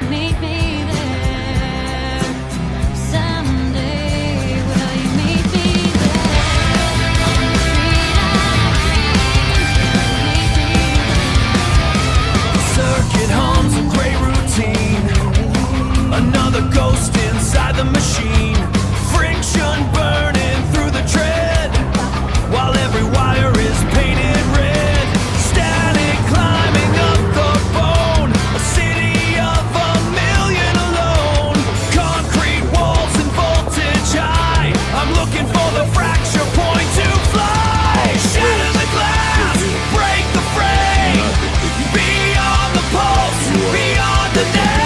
meet me there? Someday, will you meet me there? On the street of dreams, meet me there. Circuit hums a gray routine. Another ghost inside the machine. Friction burning through the tread, while every wire is painted red. Static climbing up the bone. A city of a million alone. Concrete walls and voltage high. I'm looking for the fracture point to fly. Shatter the glass, break the frame. Beyond the pulse, beyond the name.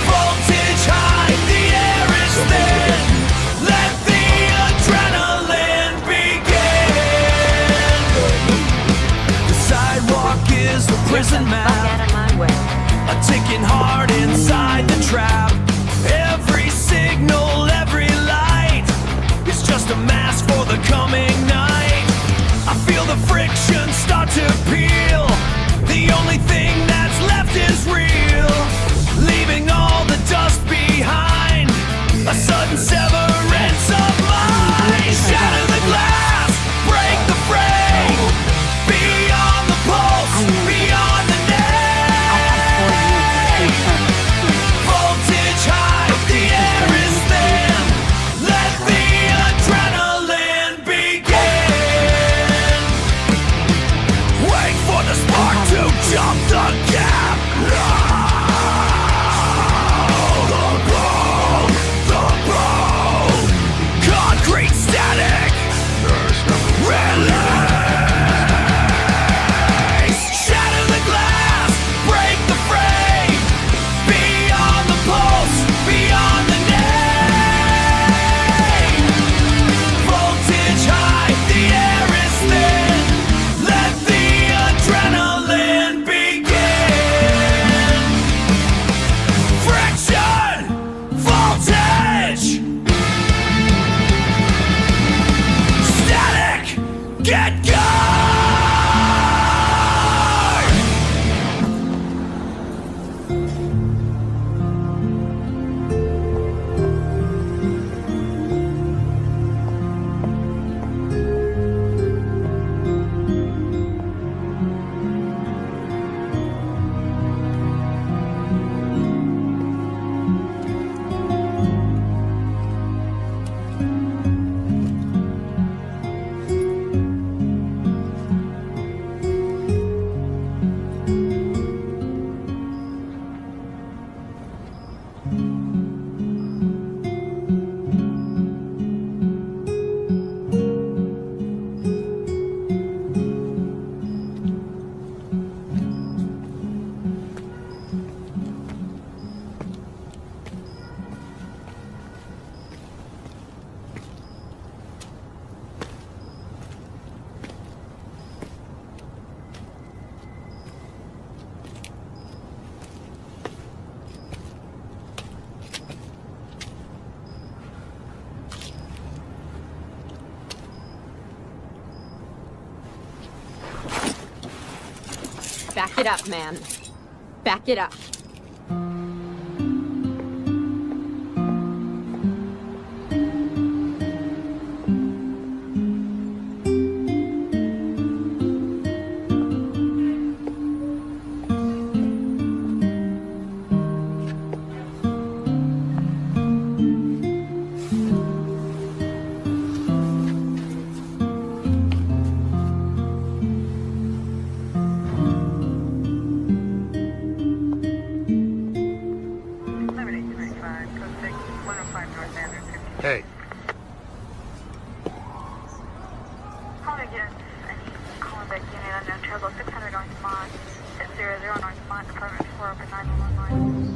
Voltage high, the air is thin. Let the adrenaline begin. The sidewalk is a prison map. Out of my way. A ticking heart inside the trap. Every signal, every light is just a mask for the coming night. I feel the friction start to peel. The only thing that's left is real. Leaving all the dust behind. A sudden severance of mind. Shatter the glass, break the frame. Beyond the pulse, beyond the name. Voltage high, the air is thin. Let the adrenaline begin. Wait for the spark to jump the gap. The road, concrete static. Release. Shatter the glass, break the frame. Beyond the pulse, beyond the name. Voltage high, the air is thin. Let the adrenaline begin. Friction, voltage, static, get going! Back it up, man. Back it up. Hey. Call again. Calling back unit unknown trouble 600 North Mont. 600 North Mont, Department 4, open 911 line.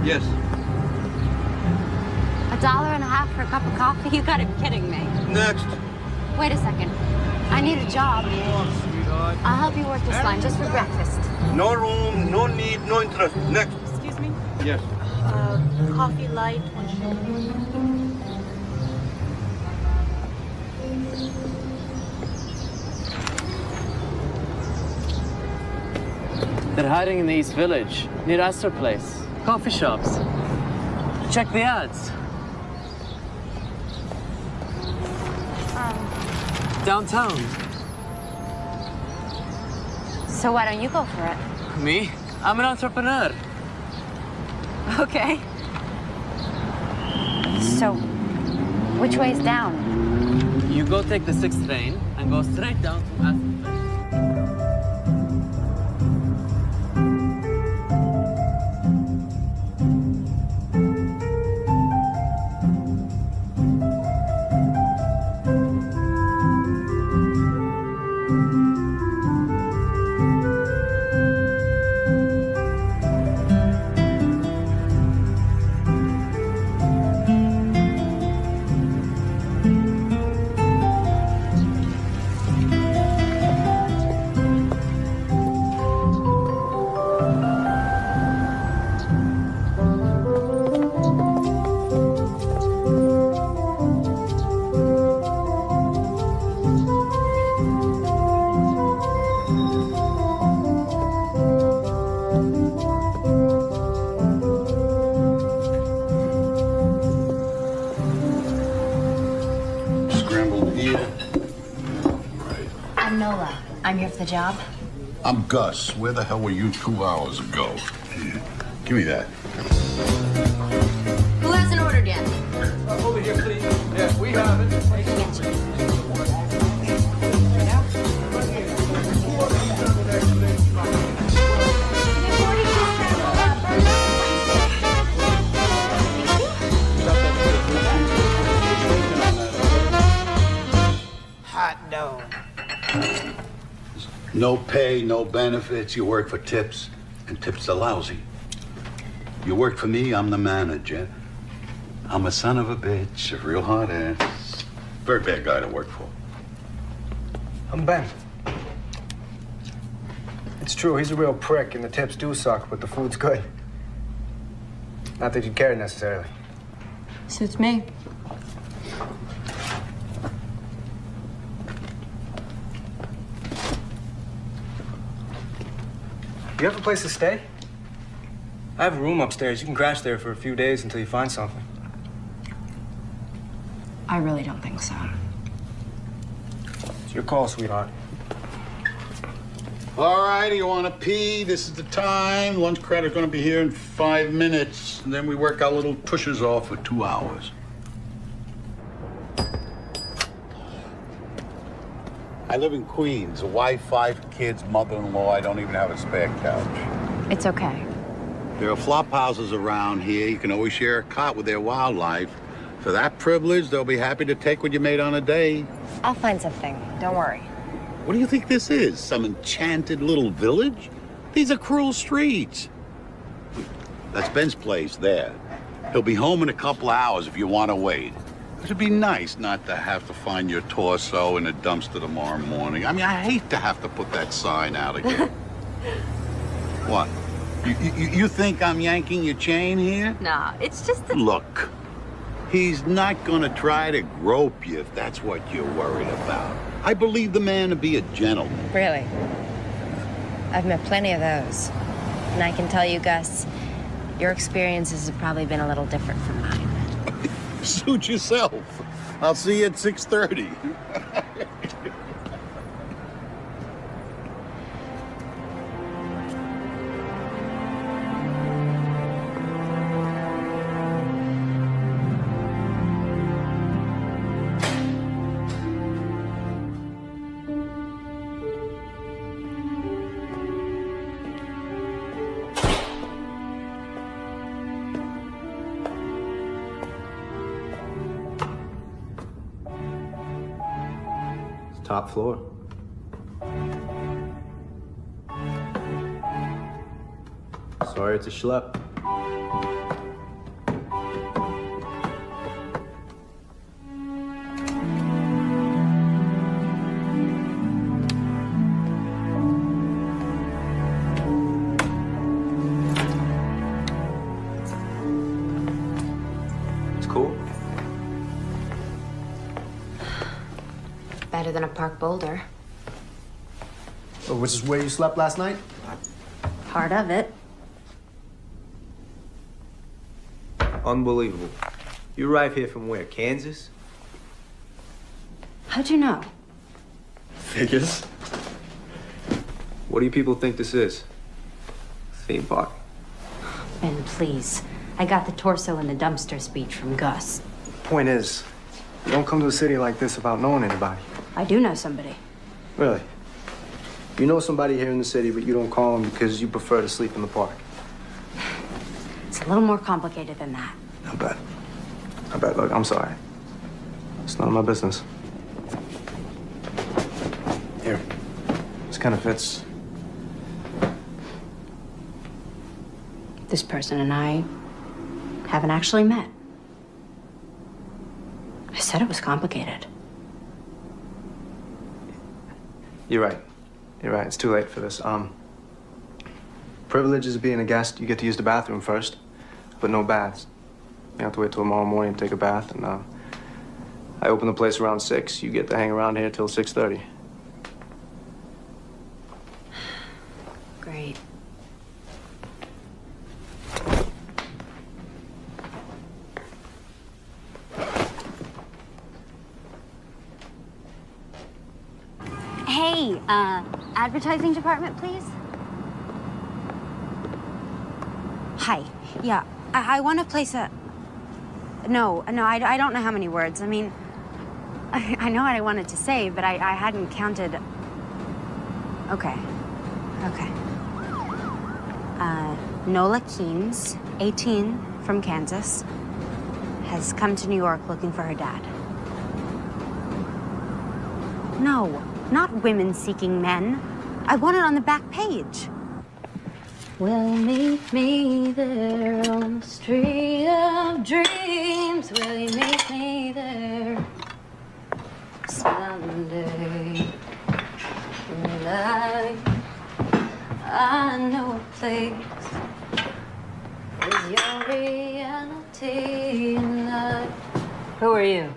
Yes. $1.50 for a cup of coffee? You gotta be kidding me. Next. Wait a second. I need a job. Come on, sweetheart. I'll help you work this line just for breakfast. No room, no need, no interest. Next. Excuse me? Yes. Coffee light, 1 sugar. They're hiding in the East Village, near Astor Place. Coffee shops. Check the ads. Downtown. So why don't you go for it? Me? I'm an entrepreneur. Okay. So, which way's down? You go take the 6th train and go straight down to Astor Place. Scrambled here. I'm Nola. I'm here for the job. I'm Gus. Where the hell were you 2 hours ago? Give me that. Who hasn't ordered yet? Over here, please. Yes, we have it. Hot dog. No pay, no benefits. You work for tips, and tips are lousy. You work for me, I'm the manager. I'm a son of a bitch, a real hard ass. Very bad guy to work for. I'm Ben. It's true, he's a real prick, and the tips do suck, but the food's good. Not that you care necessarily. Suits me. Do you have a place to stay? I have a room upstairs. You can crash there for a few days until you find something. I really don't think so. It's your call, sweetheart. All right, you want to pee? This is the time. Lunch credit's going to be here in 5 minutes. And then we work our little tushes off for 2 hours. I live in Queens. A wife, 5 kids, mother-in-law. I don't even have a spare couch. It's okay. There are flop houses around here. You can always share a cot with their wildlife. For that privilege, they'll be happy to take what you made on a day. I'll find something. Don't worry. What do you think this is? Some enchanted little village? These are cruel streets. That's Ben's place there. He'll be home in a couple hours if you want to wait. It'd be nice not to have to find your torso in a dumpster tomorrow morning. I mean, I hate to have to put that sign out again. What? You think I'm yanking your chain here? Nah, it's just that. Look, he's not gonna try to grope you if that's what you're worried about. I believe the man to be a gentleman. Really? I've met plenty of those. And I can tell you, Gus, your experiences have probably been a little different from mine. Suit yourself. I'll see you at 6:30. Top floor. Sorry, it's a schlep. better than a park boulder. Oh, which is where you slept last night? Part of it. Unbelievable. You arrived here from where? Kansas? How'd you know? Figures. What do you people think this is? Theme park? Ben, please. I got the torso in the dumpster speech from Gus. Point is, you don't come to a city like this without knowing anybody. I do know somebody. Really? You know somebody here in the city, but you don't call them because you prefer to sleep in the park. It's a little more complicated than that. I bet. I bet. Look, I'm sorry. It's none of my business. Here. This kind of fits. This person and I haven't actually met. I said it was complicated. You're right. You're right. It's too late for this. Privileges of being a guest, you get to use the bathroom first, but no baths. You have to wait till tomorrow morning to take a bath, and I open the place around 6. You get to hang around here till 6:30. Great. Hey, advertising department, please? Hi. Yeah, I want to place a... No, I don't know how many words. I mean, I know what I wanted to say, but I hadn't counted... Okay. Nola Keynes, 18, from Kansas, has come to New York looking for her dad. No, not women seeking men. I want it on the back page. Will you meet me there on the street of dreams? Will you meet me there someday? And I know a place is your reality in life. Who are you?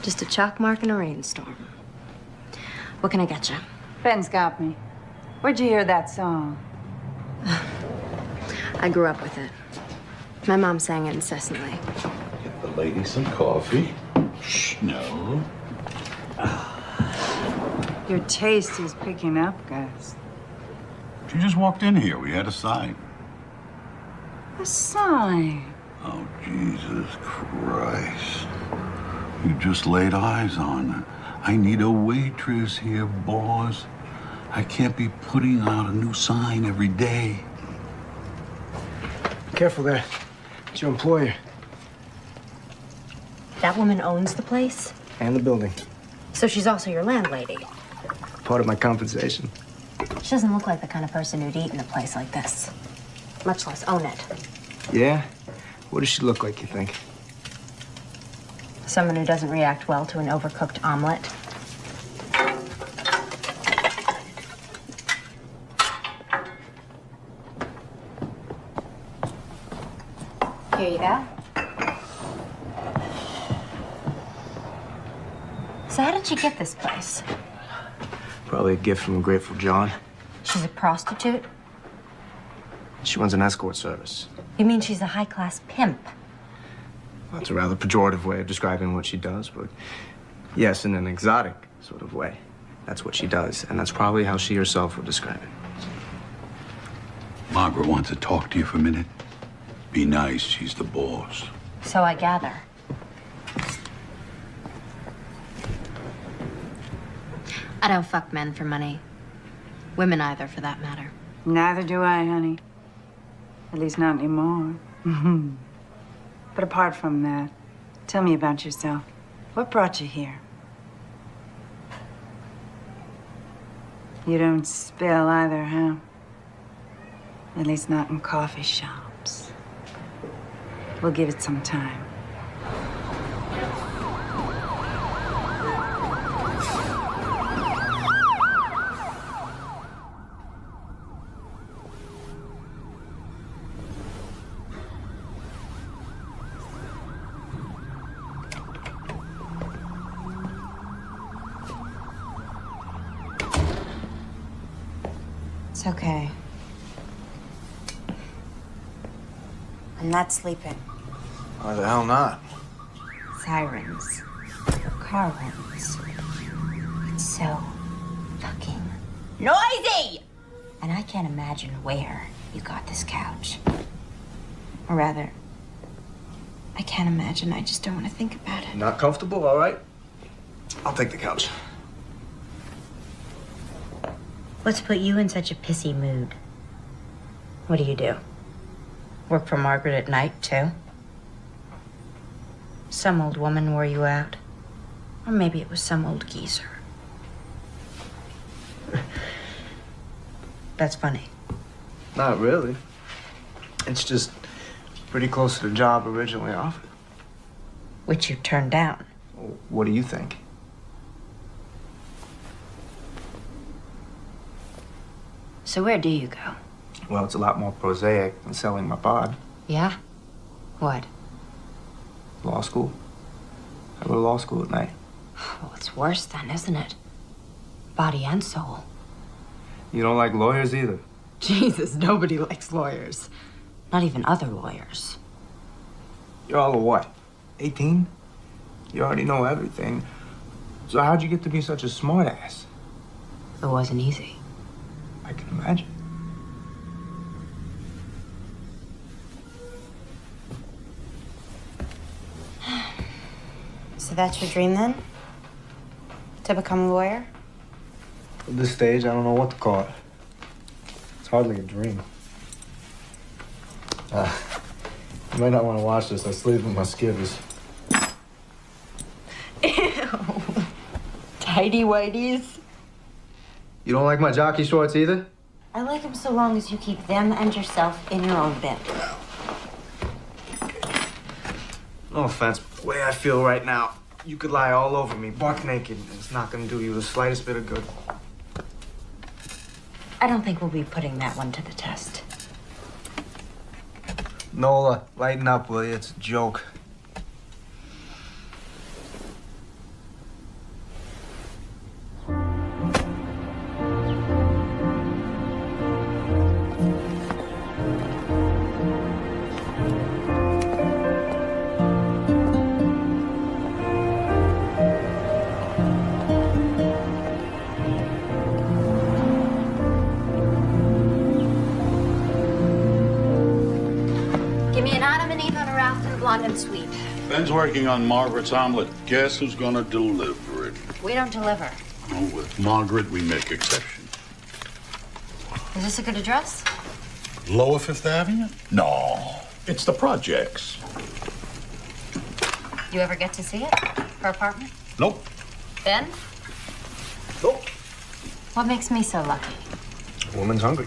Just a chalk mark in a rainstorm. What can I get you? Ben's got me. Where'd you hear that song? I grew up with it. My mom sang it incessantly. Get the lady some coffee. Shh, no. Your taste is picking up, Gus. She just walked in here. We had a sign. A sign. Oh, Jesus Christ. You just laid eyes on her. I need a waitress here, boss. I can't be putting out a new sign every day. Careful there. It's your employer. That woman owns the place? And the building. So she's also your landlady? Part of my compensation. She doesn't look like the kind of person who'd eat in a place like this. Much less own it. Yeah? What does she look like, you think? Someone who doesn't react well to an overcooked omelet. Here you go. So how did she get this place? Probably a gift from a Grateful John. She's a prostitute? She runs an escort service. You mean she's a high-class pimp? That's a rather pejorative way of describing what she does, but yes, in an exotic sort of way. That's what she does, and that's probably how she herself would describe it. Margaret wants to talk to you for a minute. Be nice, she's the boss. So I gather. I don't fuck men for money. Women either, for that matter. Neither do I, honey. At least not anymore. But apart from that, tell me about yourself. What brought you here? You don't spill either, huh? At least not in coffee shops. We'll give it some time. It's okay. I'm not sleeping. Why the hell not? Sirens. Car horns. It's so fucking noisy! And I can't imagine where you got this couch. Or rather, I can't imagine. I just don't want to think about it. Not comfortable? All right. I'll take the couch. What's put you in such a pissy mood? What do? Work for Margaret at night, too? Some old woman wore you out. Or maybe it was some old geezer. That's funny. Not really. It's just pretty close to the job originally offered. Which you turned down. What do you think? So where do you go? Well, it's a lot more prosaic than selling my pod. Yeah? What? Law school. I go to law school at night. Well, it's worse then, isn't it? Body and soul. You don't like lawyers either. Jesus, nobody likes lawyers. Not even other lawyers. You're all of what? 18? You already know everything. So how'd you get to be such a smartass? It wasn't easy. I can imagine. So that's your dream then? To become a lawyer? At this stage, I don't know what to call it. It's hardly a dream. You might not want to watch this. I sleep with my skivvies. Ew. Tidy whities. You don't like my jockey shorts either? I like them so long as you keep them and yourself in your own bed. No offense, but the way I feel right now, you could lie all over me, buck naked, and it's not gonna do you the slightest bit of good. I don't think we'll be putting that one to the test. Nola, lighten up, will you? It's a joke. Give me an Adam and Eve on a raft and a blonde and sweet. Ben's working on Margaret's omelet. Guess who's gonna deliver it? We don't deliver. Oh, with Margaret, we make exceptions. Is this a good address? Lower Fifth Avenue? No, it's the projects. You ever get to see it? Her apartment? Nope. Ben? Nope. What makes me so lucky? Woman's hungry.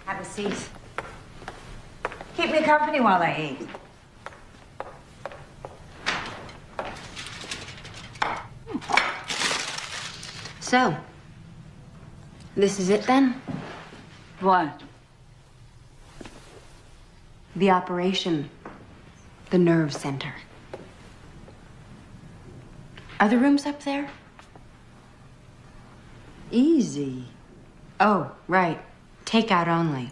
Have a seat. Keep me company while I eat. So, this is it then? What? The operation. The nerve center. Are the rooms up there? Easy. Oh, right. Takeout only.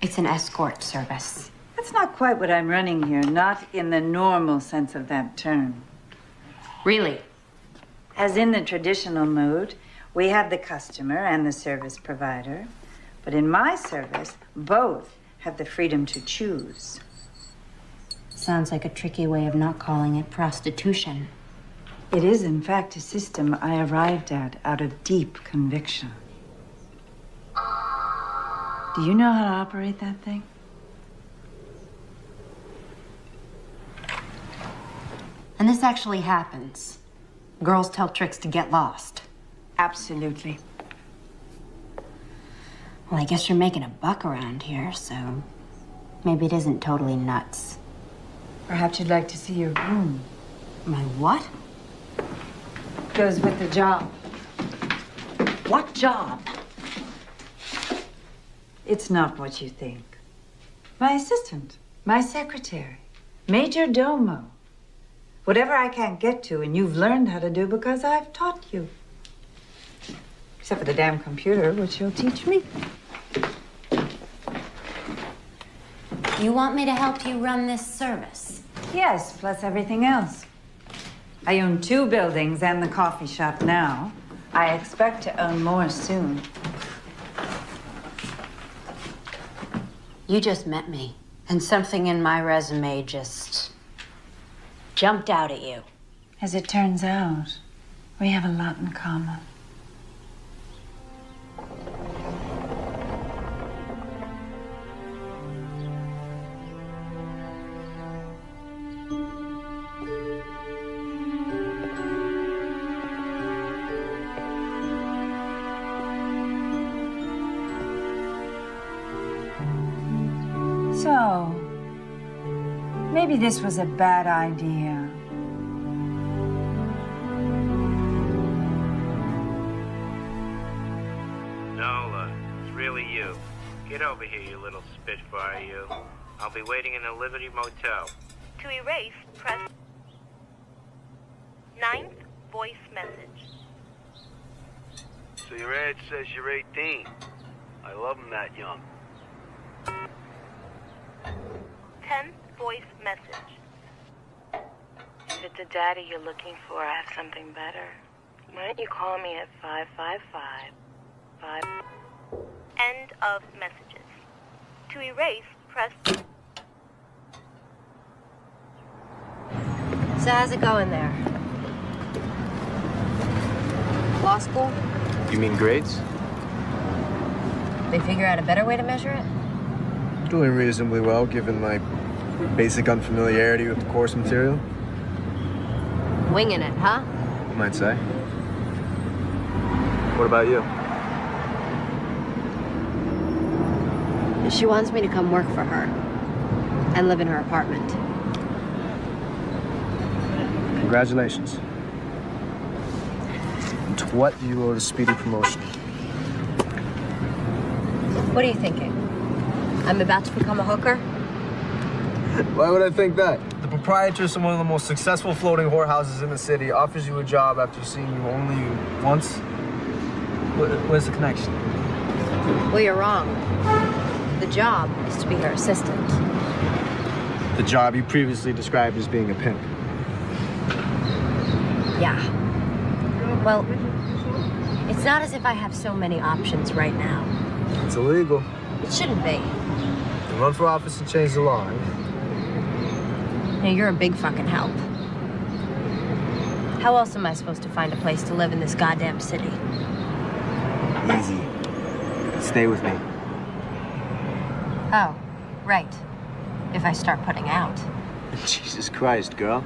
It's an escort service. That's not quite what I'm running here, not in the normal sense of that term. Really? As in the traditional mood, we have the customer and the service provider. But in my service, both have the freedom to choose. Sounds like a tricky way of not calling it prostitution. It is, in fact, a system I arrived at out of deep conviction. Do you know how to operate that thing? And this actually happens. Girls tell tricks to get lost. Absolutely. Well, I guess you're making a buck around here, so maybe it isn't totally nuts. Perhaps you'd like to see your room. My what? Goes with the job. What job? It's not what you think. My assistant, my secretary, major domo. Whatever I can't get to and you've learned how to do because I've taught you. Except for the damn computer, which you'll teach me. You want me to help you run this service? Yes, plus everything else. I own 2 buildings and the coffee shop now. I expect to own more soon. You just met me, and something in my resume just jumped out at you. As it turns out, we have a lot in common. So, maybe this was a bad idea. Nola, it's really you. Get over here, you little spitfire, you. I'll be waiting in the Liberty Motel. To erase, press 9th voice message. So your ad says you're 18. I love them that young. 10th voice message. If it's a daddy you're looking for, I have something better. Why don't you call me at 555-5... End of messages. To erase, press... So how's it going there? Law school? You mean grades? They figure out a better way to measure it? Doing reasonably well, given my basic unfamiliarity with the course material. Winging it, huh? You might say. What about you? She wants me to come work for her and live in her apartment. Congratulations. And to what do you owe the speedy promotion? What are you thinking? I'm about to become a hooker? Why would I think that? The proprietress of one of the most successful floating whorehouses in the city offers you a job after seeing you only once? Where's the connection? Well, you're wrong. The job is to be her assistant. The job you previously described as being a pimp. Yeah. Well, it's not as if I have so many options right now. It's illegal. It shouldn't be. You run for office and change the law. Now, you're a big fucking help. How else am I supposed to find a place to live in this goddamn city? Easy. Stay with me. Oh, right. If I start putting out. Jesus Christ, girl.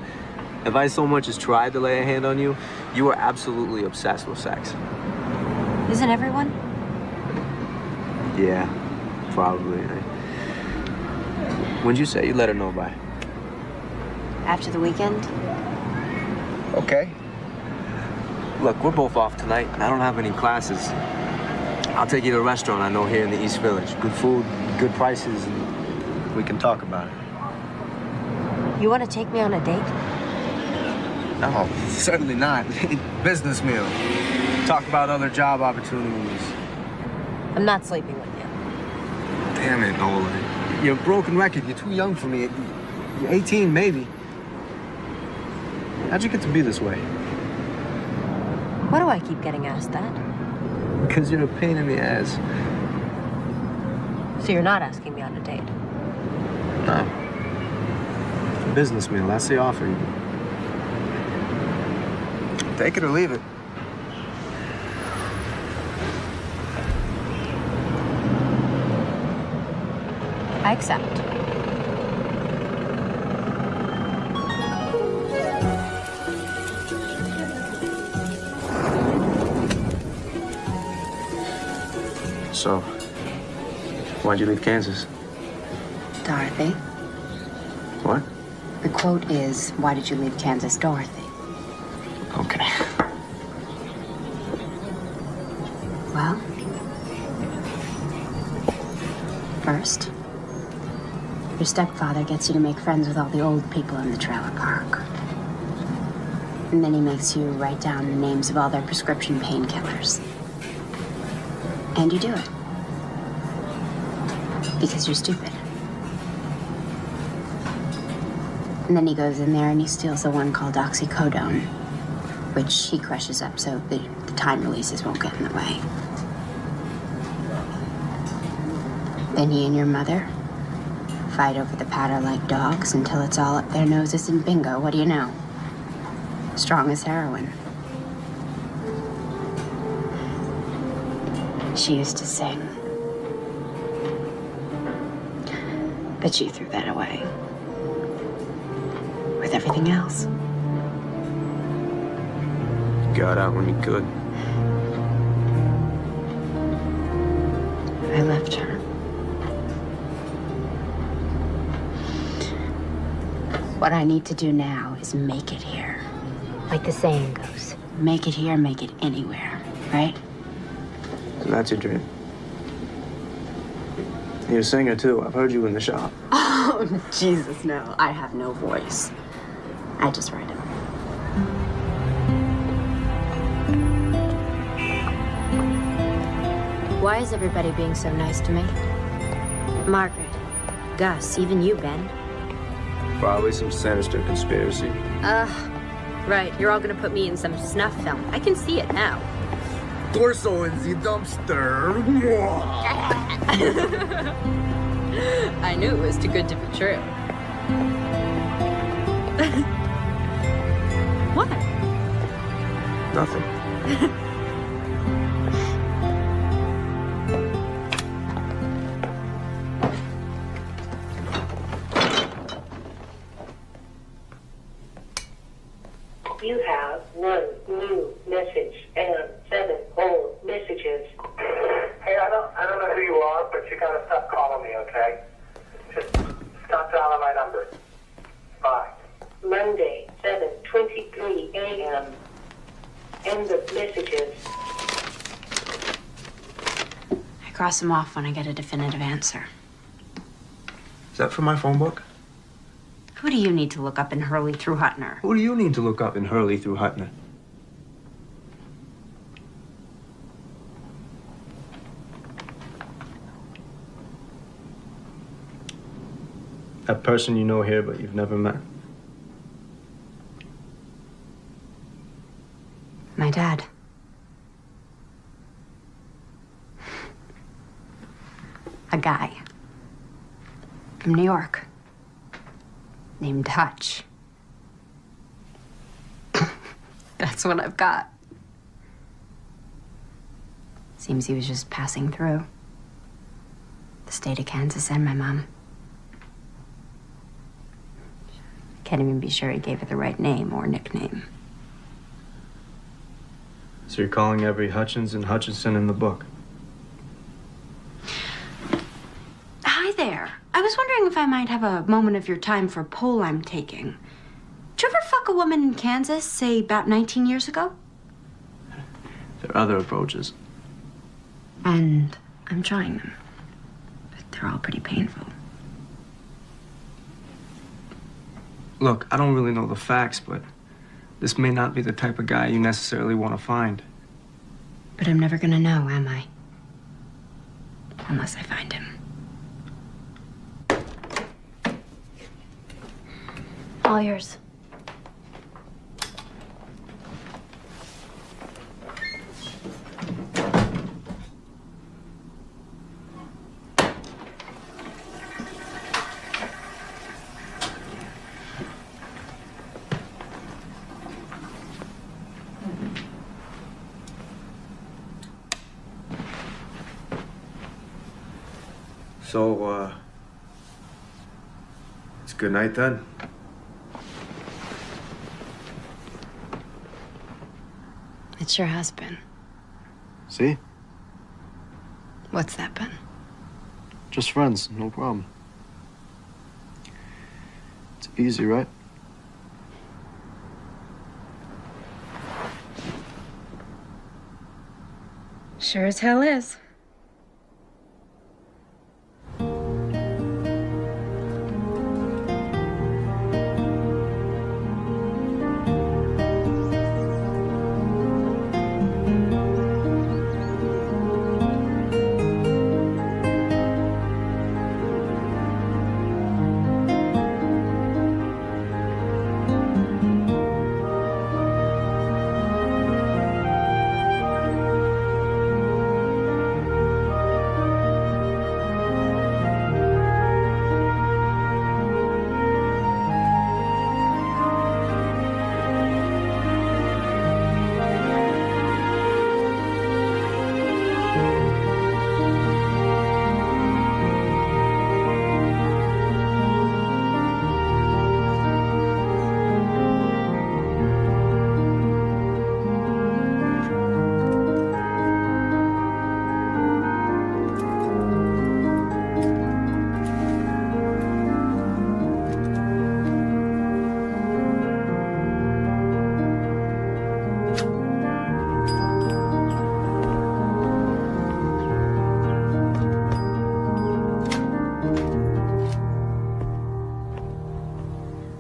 If I so much as tried to lay a hand on you, you are absolutely obsessed with sex. Isn't everyone? Yeah, probably. When'd you say you let her know by? After the weekend? Okay. Look, we're both off tonight, and I don't have any classes. I'll take you to a restaurant I know here in the East Village. Good food, good prices, and we can talk about it. You want to take me on a date? No, certainly not. Business meal. Talk about other job opportunities. I'm not sleeping with you. Damn it, Nolan. You're a broken record. You're too young for me. You're 18, maybe. How'd you get to be this way? Why do I keep getting asked that? Because you're a pain in the ass. So you're not asking me on a date? No. Business meal, that's the offer. Take it or leave it. I accept. So, why'd you leave Kansas? Dorothy. What? The quote is, "Why did you leave Kansas, Dorothy?" Okay. Well, first, your stepfather gets you to make friends with all the old people in the trailer park. And then he makes you write down the names of all their prescription painkillers. And you do it. Because you're stupid. And then he goes in there and he steals the one called oxycodone, which he crushes up so the time releases won't get in the way. Then he and your mother fight over the powder like dogs until it's all up their noses, and bingo, what do you know? Strong as heroin. She used to sing. But she threw that away. With everything else. Got out when he could. I left her. What I need to do now is make it here. Like the saying goes, make it here, make it anywhere, right? So that's your dream. You're a singer, too. I've heard you in the shop. Oh, Jesus, no. I have no voice. I just write it. Why is everybody being so nice to me? Margaret, Gus, even you, Ben. Probably some sinister conspiracy. Right. You're all gonna put me in some snuff film. I can see it now. Torso in the dumpster. I knew it was too good to be true. What? Nothing. You have 1 new message and 7 old messages. Hey, I don't know who you are, but you gotta stop calling me, okay? Just stop dialing my number. Bye. Monday, 7:23 a.m. End of messages. I cross them off when I get a definitive answer. Is that from my phone book? Who do you need to look up in Hurley through Hutner? Who do you need to look up in Hurley through Hutner? That person you know here, but you've never met. My dad. A guy from New York named Hutch. That's what I've got. Seems he was just passing through the state of Kansas and my mom. Can't even be sure he gave her the right name or nickname. So you're calling every Hutchins and Hutchinson in the book? Hi there. I was wondering if I might have a moment of your time for a poll I'm taking. Did you ever fuck a woman in Kansas, say about 19 years ago? There are other approaches. And I'm trying them. But they're all pretty painful. Look, I don't really know the facts, but this may not be the type of guy you necessarily want to find. But I'm never gonna know, am I? Unless I find him. All yours. So, it's good night then. It sure has been. See? What's that been? Just friends, no problem. It's Easy, right? Sure as hell is.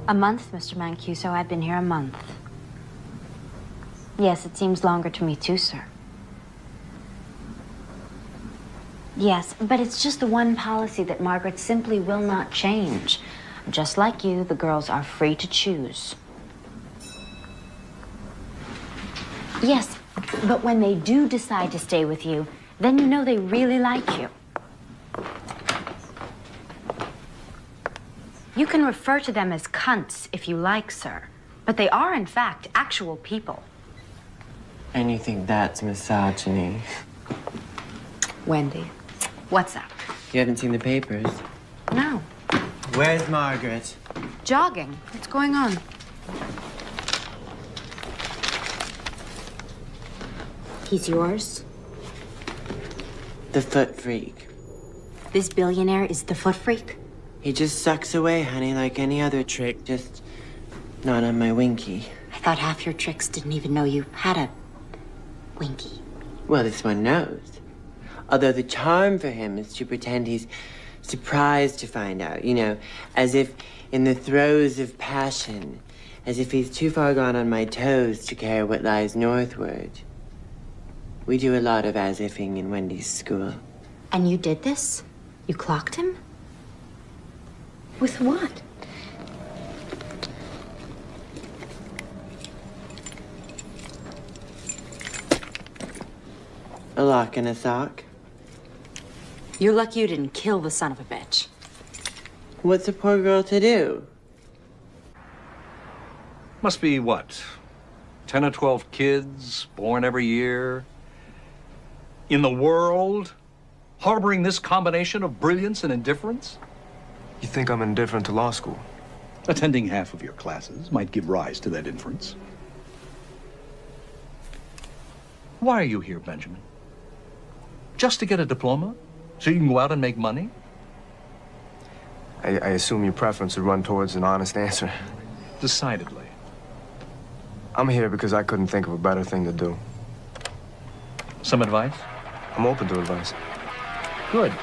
A month, Mr. Mancuso. I've been here a month. Yes, it seems longer to me too, sir. Yes, but it's just the one policy that Margaret simply will not change. Just like you, the girls are free to choose. Yes, but when they do decide to stay with you, then you know they really like you. You can refer to them as cunts if you like, sir. But they are, in fact, actual people. And you think that's misogyny? Wendy, what's up? You haven't seen the papers? No. Where's Margaret? Jogging. What's going on? He's yours? The foot freak. This billionaire is the foot freak? He just sucks away, honey, like any other trick, just not on my winky. I thought half your tricks didn't even know you had a winky. Well, this one knows. Although the charm for him is to pretend he's surprised to find out, you know, as if in the throes of passion, as if he's too far gone on my toes to care what lies northward. We do a lot of as-ifing in Wendy's school. And you did this? You clocked him? With what? A lock and a sock. You're lucky you didn't kill the son of a bitch. What's a poor girl to do? Must be, what, 10 or 12 kids born every year in the world harboring this combination of brilliance and indifference? You think I'm indifferent to law school? Attending half of your classes might give rise to that inference. Why are you here, Benjamin? Just to get a diploma? So you can go out and make money? I assume your preference would run towards an honest answer. Decidedly. I'm here because I couldn't think of a better thing to do. Some advice? I'm open to advice. Good.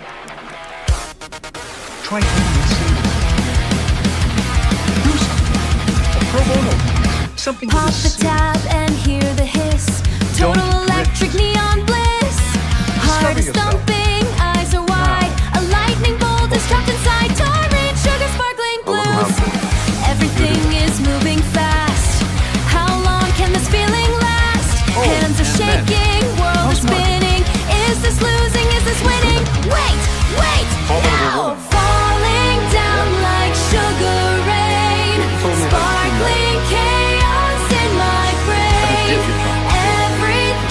Try taking it seriously. Do something. A pro bono. Something Pop with a the C. tab and hear the hiss. Total Don't electric neon bliss. Heart is yourself. thumping, eyes are wide. A lightning bolt is trapped inside. Taurine, sugar, sparkling blues. Everything is moving fast. How long can this feeling last? Hands are shaking, world is spinning. Is this losing? Is this winning? Wait, wait, now! Falling down like sugar rain. Sparkling chaos in my brain. Everything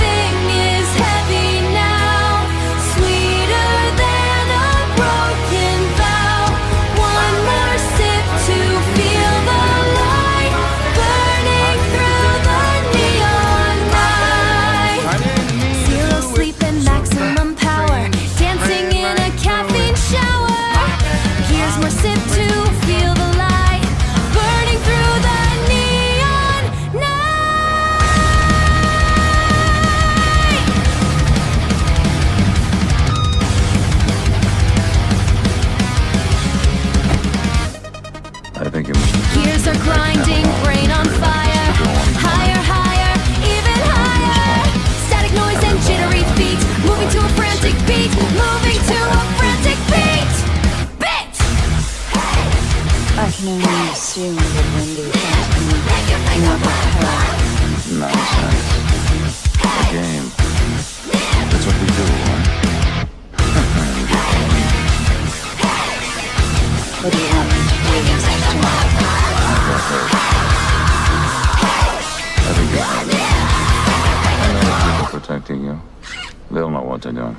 what they're doing.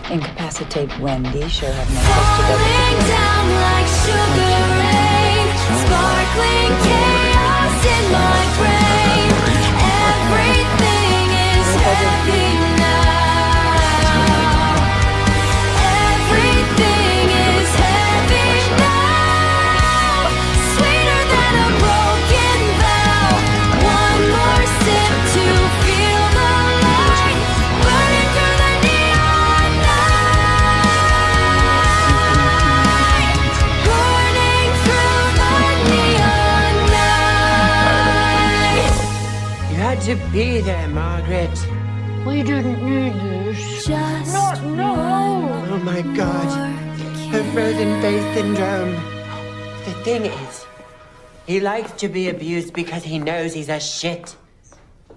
Incapacitate Wendy. She'll have no place to go. Down like sugar rain, sparkling chaos in my brain. Everything is heavy now. Everything is heavy now. Sweeter than a broken vow. One more sip to feel the light burning through the neon night. Burning through the neon night. You had to be there, Margaret. We didn't need this. Just no. Oh my God. Her frozen face syndrome. The thing is, he likes to be abused because he knows he's a shit.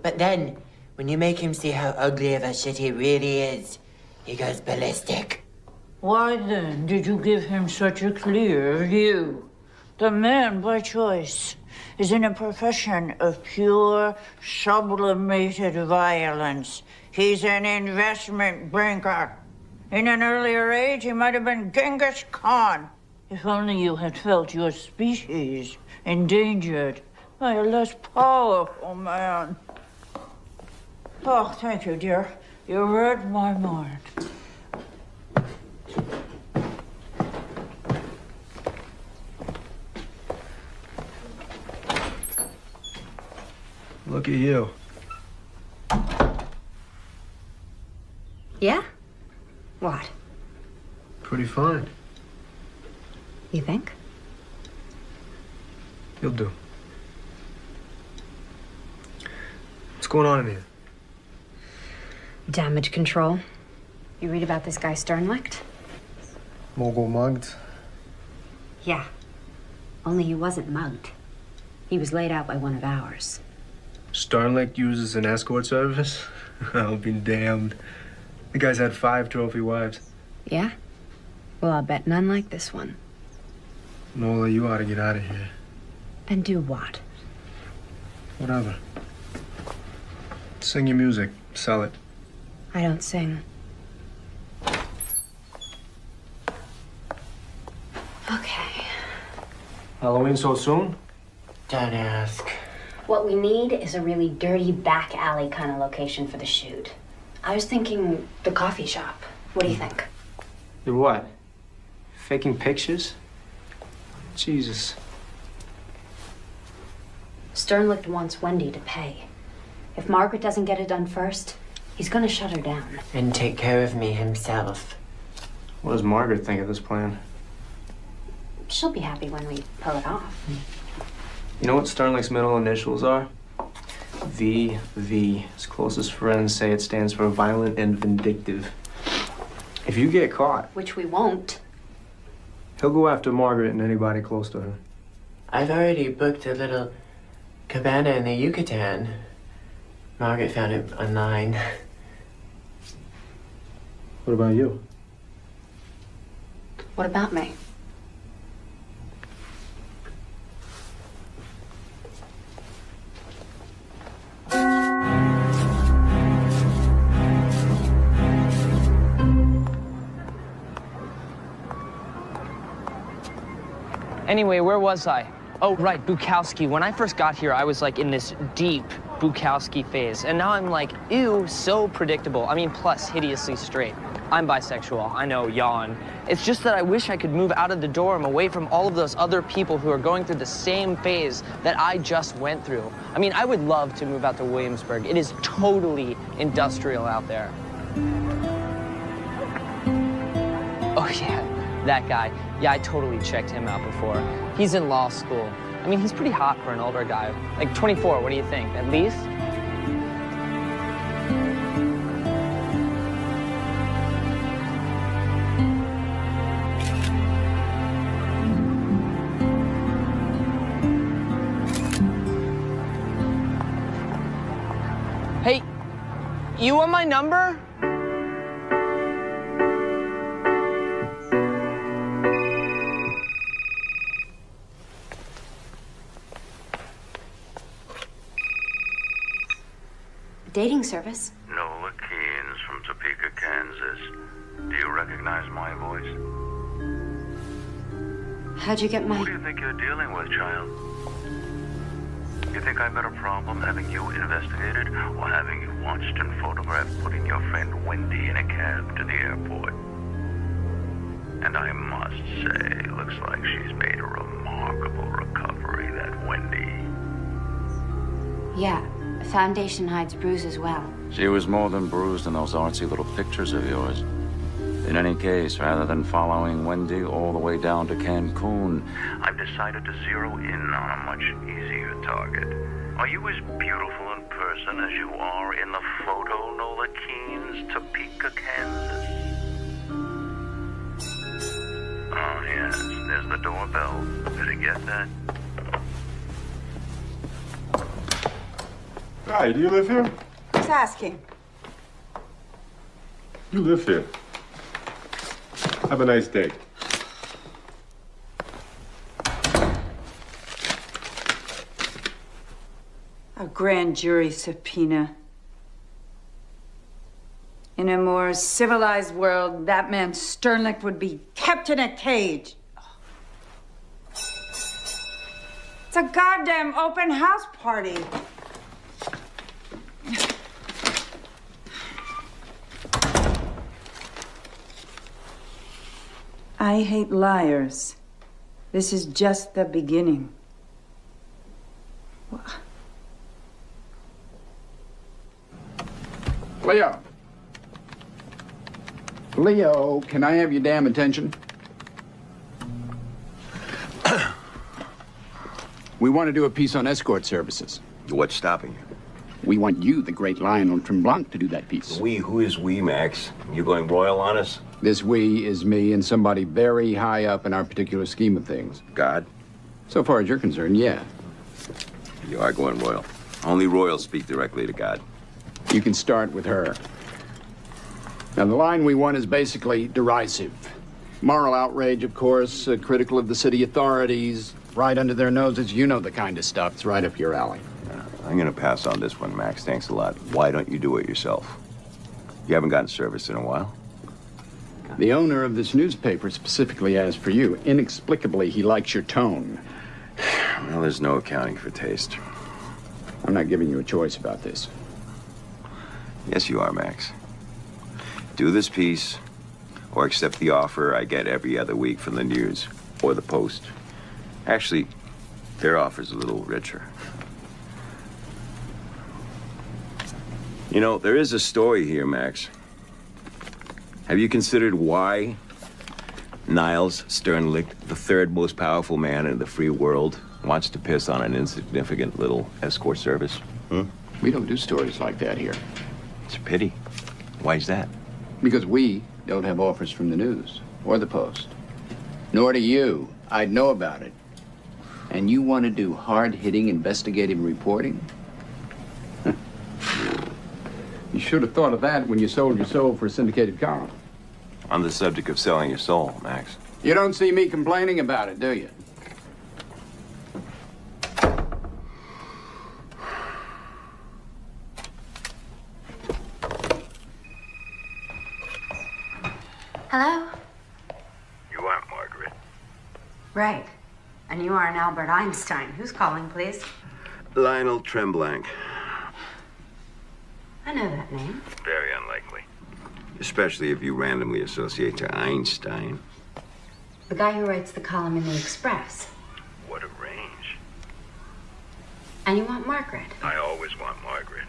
But then, when you make him see how ugly of a shit he really is, he goes ballistic. Why then did you give him such a clear view? The man, by choice, is in a profession of pure, sublimated violence. He's an investment banker. In an earlier age, he might have been Genghis Khan. If only you had felt your species endangered by a less powerful man. Oh, thank you, dear. You read my mind. Look at you. Yeah? What? Pretty fine. You think? You'll do. What's going on in here? Damage control. You read about this guy Sternlicht? Mogul mugged? Yeah. Only he wasn't mugged. He was laid out by one of ours. Starlight uses an escort service? I'll be damned. The guy's had 5 trophy wives. Yeah? Well, I'll bet none like this one. Nola, you ought to get out of here. And do what? Whatever. Sing your music. Sell it. I don't sing. Okay. Halloween so soon? Don't ask. What we need is a really dirty back alley kind of location for the shoot. I was thinking the coffee shop. What do you think? You're what? Faking pictures? Jesus. Sternlicht wants Wendy to pay. If Margaret doesn't get it done first, he's gonna shut her down. And take care of me himself. What does Margaret think of this plan? She'll be happy when we pull it off. You know what Sternlicht's middle initials are? VV. His closest friends say it stands for violent and vindictive. If you get caught, Which we won't. he'll go after Margaret and anybody close to her. I've already booked a little cabana in the Yucatan. Margaret found it online. What about you? What about me? Anyway, where was I? Oh, right, Bukowski. When I first got here, I was like in this deep Bukowski phase. And now I'm like, ew, so predictable. I mean, plus hideously straight. I'm bisexual, I know, yawn. It's just that I wish I could move out of the dorm, away from all of those other people who are going through the same phase that I just went through. I mean, I would love to move out to Williamsburg. It is totally industrial out there. Oh, yeah. That guy. Yeah, I totally checked him out before. He's in law school. I mean, he's pretty hot for an older guy. Like 24, what do you think? At least? Hey, you want my number? Dating service. Nola Keynes, Kansas. Do you recognize my voice? How'd you get my... Who do you think you're dealing with, child? You think I've got a problem having you investigated or having you watched and photographed putting your friend Wendy in a cab to the airport? And I must say, looks like she's made a remarkable recovery, that Wendy. Yeah, foundation hides bruises well. She was more than bruised in those artsy little pictures of yours. In any case, rather than following Wendy all the way down to Cancun, I've decided to zero in on a much easier target. Are you as beautiful in person as you are in the photo, Nola Keene's Topeka, Kansas? Oh, yes, there's the doorbell. Did you get that? Hi, do you live here? Who's asking? You live here. Have a nice day. A grand jury subpoena. In a more civilized world, that man Sternlicht would be kept in a cage. It's a goddamn open house party. I hate liars. This is just the beginning. Leo. Leo, can I have your damn attention? We want to do a piece on escort services. What's stopping you? We want you, the great Lionel Tremblant, to do that piece. We? Who is we, Max? You going royal on us? This we is me and somebody very high up in our particular scheme of things. God? So far as you're concerned, yeah. You are going royal. Only royals speak directly to God. You can start with her. Now, the line we want is basically derisive. Moral outrage, of course, critical of the city authorities, right under their noses. You know the kind of stuff. It's right up your alley. I'm gonna pass on this one, Max. Thanks a lot. Why don't you do it yourself? You haven't gotten service in a while. The owner of this newspaper specifically asked for you. Inexplicably, he likes your tone. Well, there's no accounting for taste. I'm not giving you a choice about this. Yes, you are, Max. Do this piece, or accept the offer I get every other week from the News or the Post. Actually, their offer's a little richer. You know, there is a story here, Max. Have you considered why Niles Sternlicht, the third most powerful man in the free world, wants to piss on an insignificant little escort service? We don't do stories like that here. It's a pity. Why's that? Because we don't have offers from the News or the Post. Nor do you. I'd know about it. And you want to do hard-hitting investigative reporting? You should have thought of that when you sold your soul for a syndicated column. On the subject of selling your soul, Max. You don't see me complaining about it, do you? Hello? You aren't Margaret. Right. And you aren't Albert Einstein. Who's calling, please? Lionel Tremblant. I know that name. Very unlikely. Especially if you randomly associate to Einstein. The guy who writes the column in the Express. What a range. And you want Margaret. I always want Margaret.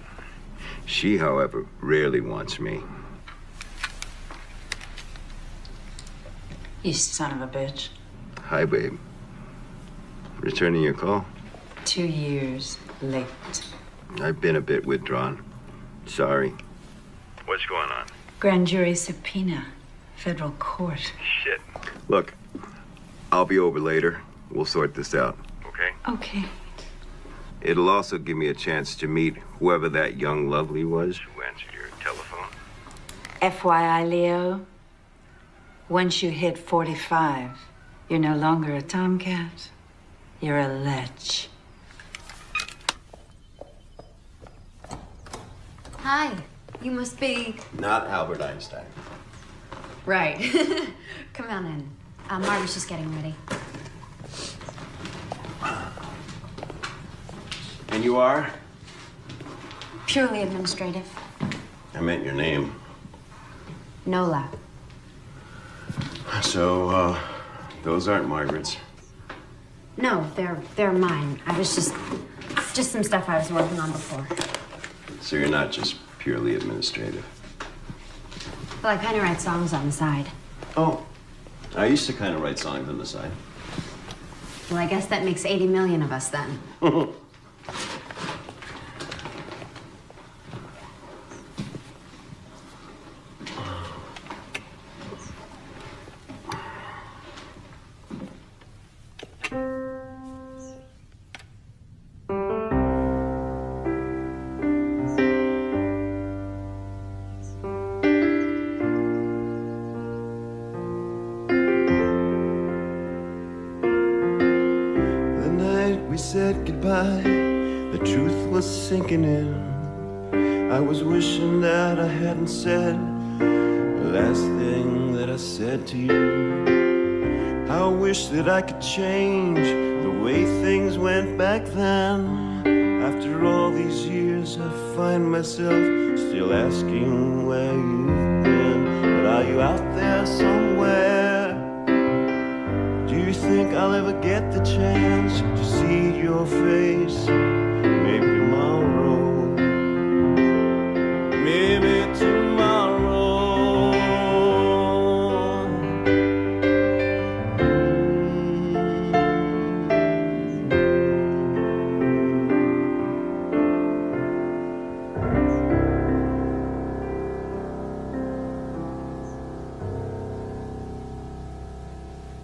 She, however, rarely wants me. You son of a bitch. Hi, babe. Returning your call? 2 years late. I've been a bit withdrawn. Sorry. What's going on? Grand jury subpoena. Federal court. Shit. Look, I'll be over later. We'll sort this out. Okay? Okay. It'll also give me a chance to meet whoever that young lovely was. Who answered your telephone? FYI, Leo, once you hit 45, you're no longer a tomcat. You're a lech. Hi. You must be... Not Albert Einstein. Right. Come on in. Margaret's just getting ready. And you are? Purely administrative. I meant your name. Nola. So, those aren't Margaret's. No, they're mine. I was just some stuff I was working on before. So you're not just purely administrative. Well, I kind of write songs on the side. Oh, I used to kind of write songs on the side. Well, I guess that makes 80 million of us then. Said goodbye, the truth was sinking in. I was wishing that I hadn't said the last thing that I said to you. I wish that I could change the way things went back then. After all these years, I find myself still asking where you've been. But are you out there somewhere? Do you think I'll ever get the chance to see your face? Maybe tomorrow. Maybe tomorrow.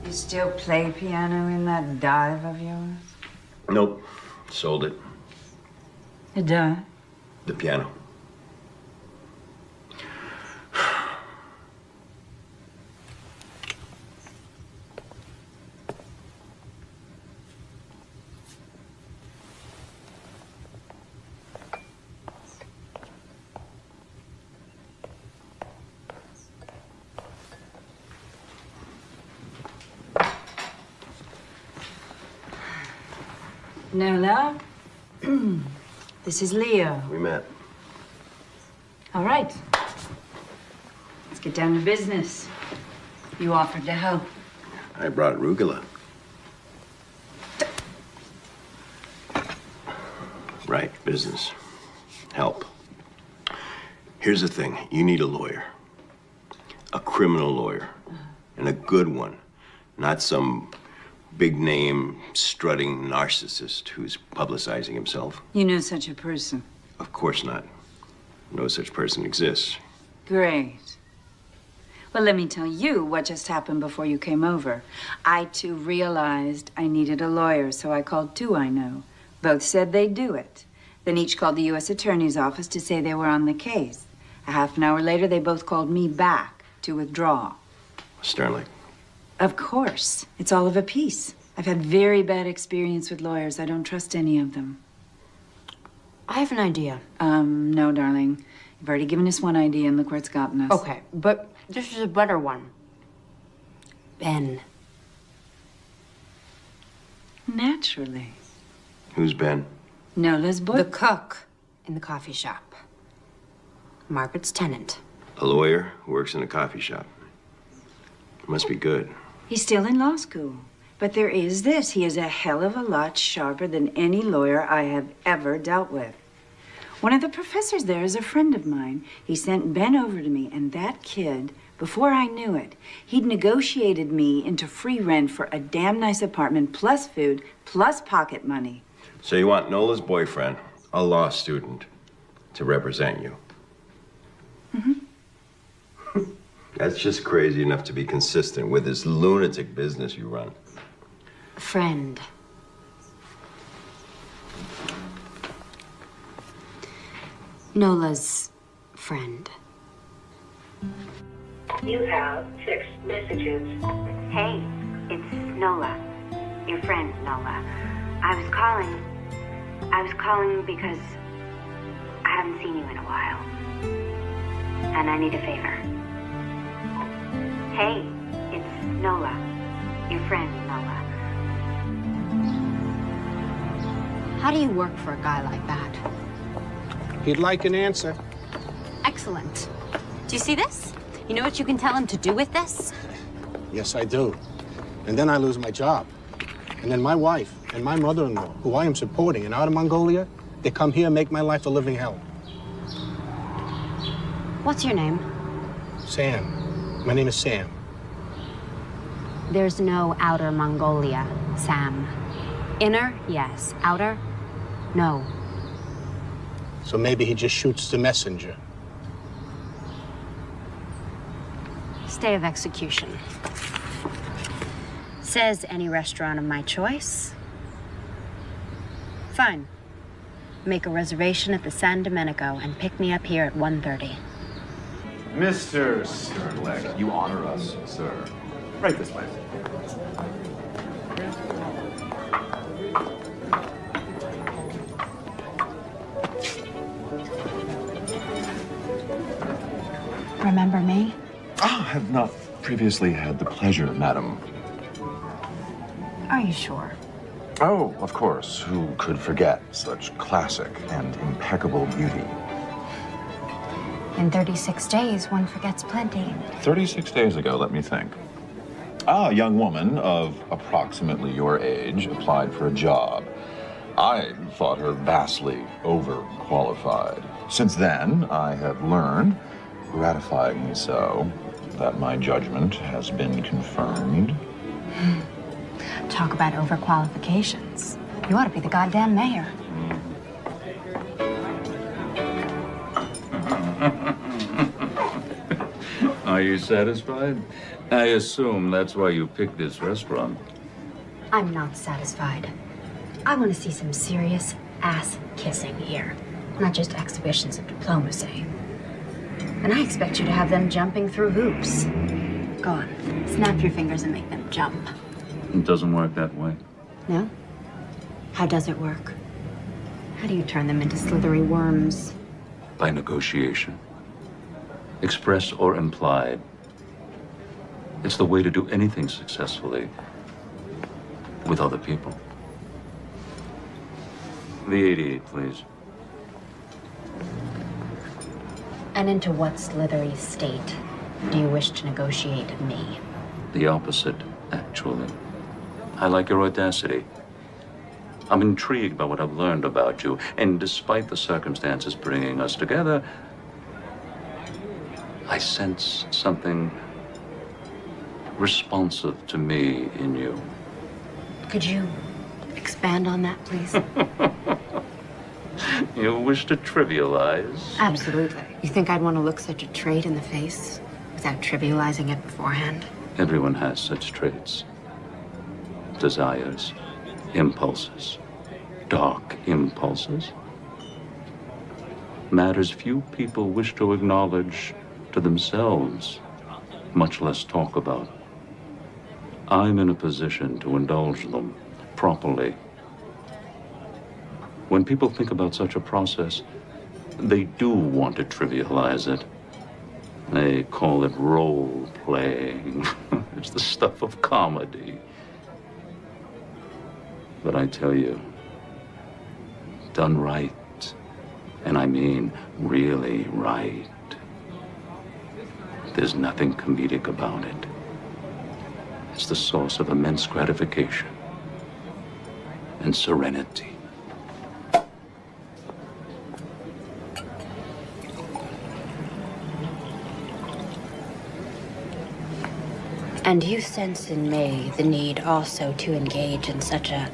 You still play piano in that dive of yours? Nope. Sold it. The dive? The piano. Nola, this is Leo. We met. All right. Let's get down to business. You offered to help. I brought arugula. Right, business. Help. Here's the thing. You need a lawyer. A criminal lawyer. And a good one. Not some big name, strutting narcissist who's publicizing himself. You know such a person. Of course not. No such person exists. Great. Well, let me tell you what just happened before you came over. I, too, realized I needed a lawyer, so I called two I know. Both said they'd do it. Then each called the U.S. Attorney's office to say they were on the case. A half an hour later, they both called me back to withdraw. Sternly. Of course. It's all of a piece. I've had very bad experience with lawyers. I don't trust any of them. I have an idea. No, darling. You've already given us one idea, and look where it's gotten us. Okay, but this is a better one. Ben. Naturally. Who's Ben? Nola's boy. The cook in the coffee shop. Margaret's tenant. A lawyer who works in a coffee shop. Must be good. He's still in law school. But there is this. He is a hell of a lot sharper than any lawyer I have ever dealt with. One of the professors there is a friend of mine. He sent Ben over to me, and that kid, before I knew it, he'd negotiated me into free rent for a damn nice apartment, plus food, plus pocket money. So you want Nola's boyfriend, a law student, to represent you? Mm-hmm. That's just crazy enough to be consistent with this lunatic business you run. Friend. Nola's friend. You have 6 messages. Hey, it's Nola. Your friend, Nola. I was calling because I haven't seen you in a while. and I need a favor. Hey, it's Nola. Your friend, Nola. How do you work for a guy like that? He'd like an answer. Excellent. Do you see this? You know what you can tell him to do with this? Yes, I do. And then I lose my job. And then my wife and my mother-in-law, who I am supporting in Outer Mongolia, they come here and make my life a living hell. What's your name? Sam. My name is Sam. There's no Outer Mongolia, Sam. Inner, yes. Outer, no. So maybe he just shoots the messenger. Stay of execution. Says any restaurant of my choice. Fine. Make a reservation at the San Domenico and pick me up here at 1:30. Mr. Sternlicht, you honor us, sir. Right this way. Remember me? I have not previously had the pleasure, madam. Are you sure? Oh, of course. Who could forget such classic and impeccable beauty? In 36 days, one forgets plenty. 36 days ago, let me think. A young woman of approximately your age applied for a job. I thought her vastly overqualified. Since then, I have learned, gratifyingly so, that my judgment has been confirmed. Talk about overqualifications. You ought to be the goddamn mayor. Are you satisfied? I assume that's why you picked this restaurant. I'm not satisfied. I want to see some serious ass kissing here, not just exhibitions of diplomacy. And I expect you to have them jumping through hoops. Go on, snap your fingers and make them jump. It doesn't work that way. No? How does it work? How do you turn them into slithery worms? By negotiation. Express or implied. It's the way to do anything successfully with other people. The 88, please. And into what slithery state do you wish to negotiate me? The opposite, actually. I like your audacity. I'm intrigued by what I've learned about you, and despite the circumstances bringing us together, I sense something responsive to me in you. Could you expand on that, please? You wish to trivialize? Absolutely. You think I'd want to look such a trait in the face without trivializing it beforehand? Everyone has such traits. Desires, impulses, dark impulses. Matters few people wish to acknowledge to themselves, much less talk about. I'm in a position to indulge them properly. When people think about such a process, they do want to trivialize it. They call it role-playing. It's the stuff of comedy. But I tell you, done right, and I mean really right, there's nothing comedic about it. It's the source of immense gratification and serenity. And you sense in me the need also to engage in such a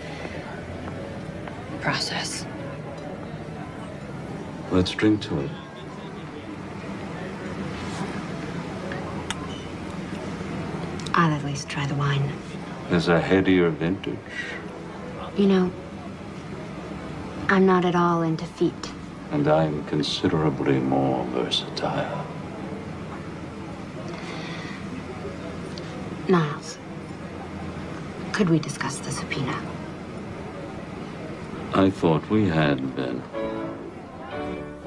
process. Let's drink to it. I'll at least try the wine. There's a headier vintage. You know, I'm not at all into feet. And I'm considerably more versatile. Niles, could we discuss the subpoena? I thought we had been.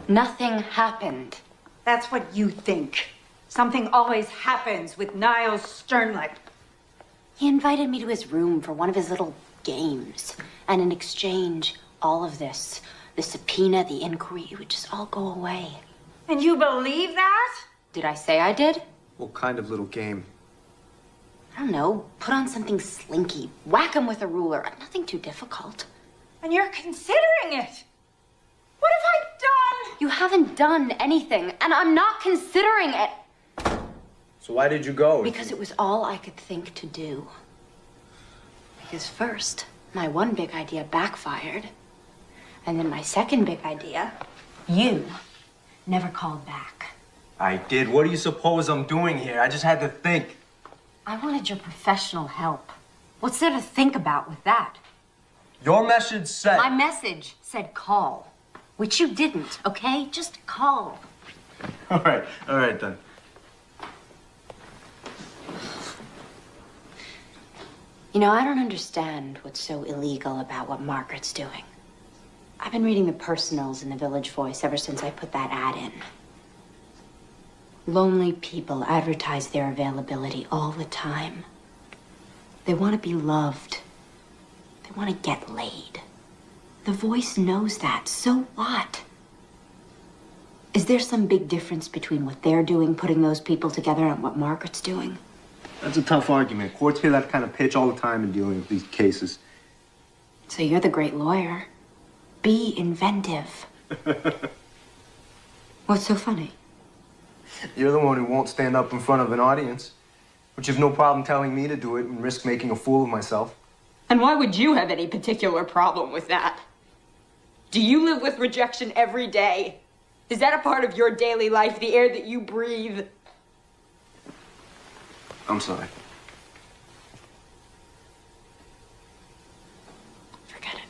Nothing happened. That's what you think. Something always happens with Niles Sternlicht. He invited me to his room for one of his little games. And in exchange, all of this, the subpoena, the inquiry, it would just all go away. And you believe that? Did I say I did? What kind of little game? I don't know. Put on something slinky. Whack him with a ruler. Nothing too difficult. And you're considering it. What have I done? You haven't done anything, and I'm not considering it. So why did you go? Because it was all I could think to do. Because first, my one big idea backfired. And then my second big idea, you never called back. I did. What do you suppose I'm doing here? I just had to think. I wanted your professional help. What's there to think about with that? Your message said... My message said call, which you didn't, okay? Just call. All right then. You know, I don't understand what's so illegal about what Margaret's doing. I've been reading the personals in the Village Voice ever since I put that ad in. Lonely people advertise their availability all the time. They want to be loved. They want to get laid. The Voice knows that. So what? Is there some big difference between what they're doing, putting those people together, and what Margaret's doing? That's a tough argument. Courts hear that kind of pitch all the time in dealing with these cases. So you're the great lawyer. Be inventive. What's so funny? You're the one who won't stand up in front of an audience, but you've no problem telling me to do it and risk making a fool of myself. And why would you have any particular problem with that? Do you live with rejection every day? Is that a part of your daily life, the air that you breathe? I'm sorry. Forget it.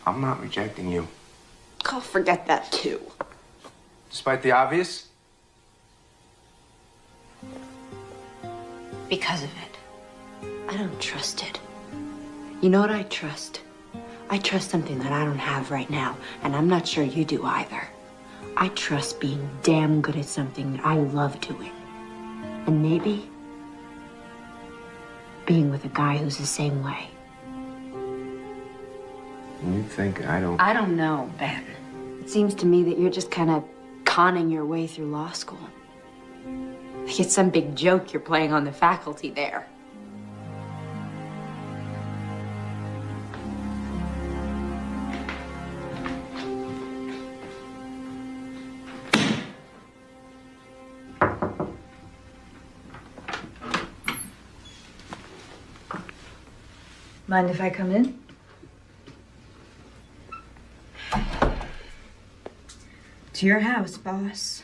I'm not rejecting you. I'll forget that too. Despite the obvious? Because of it. I don't trust it. You know what I trust? I trust something that I don't have right now, and I'm not sure you do either. I trust being damn good at something that I love doing. And maybe being with a guy who's the same way. You think I don't... I don't know, Ben. It seems to me that you're just kind of conning your way through law school. Like it's some big joke you're playing on the faculty there. Mind if I come in? To your house, boss.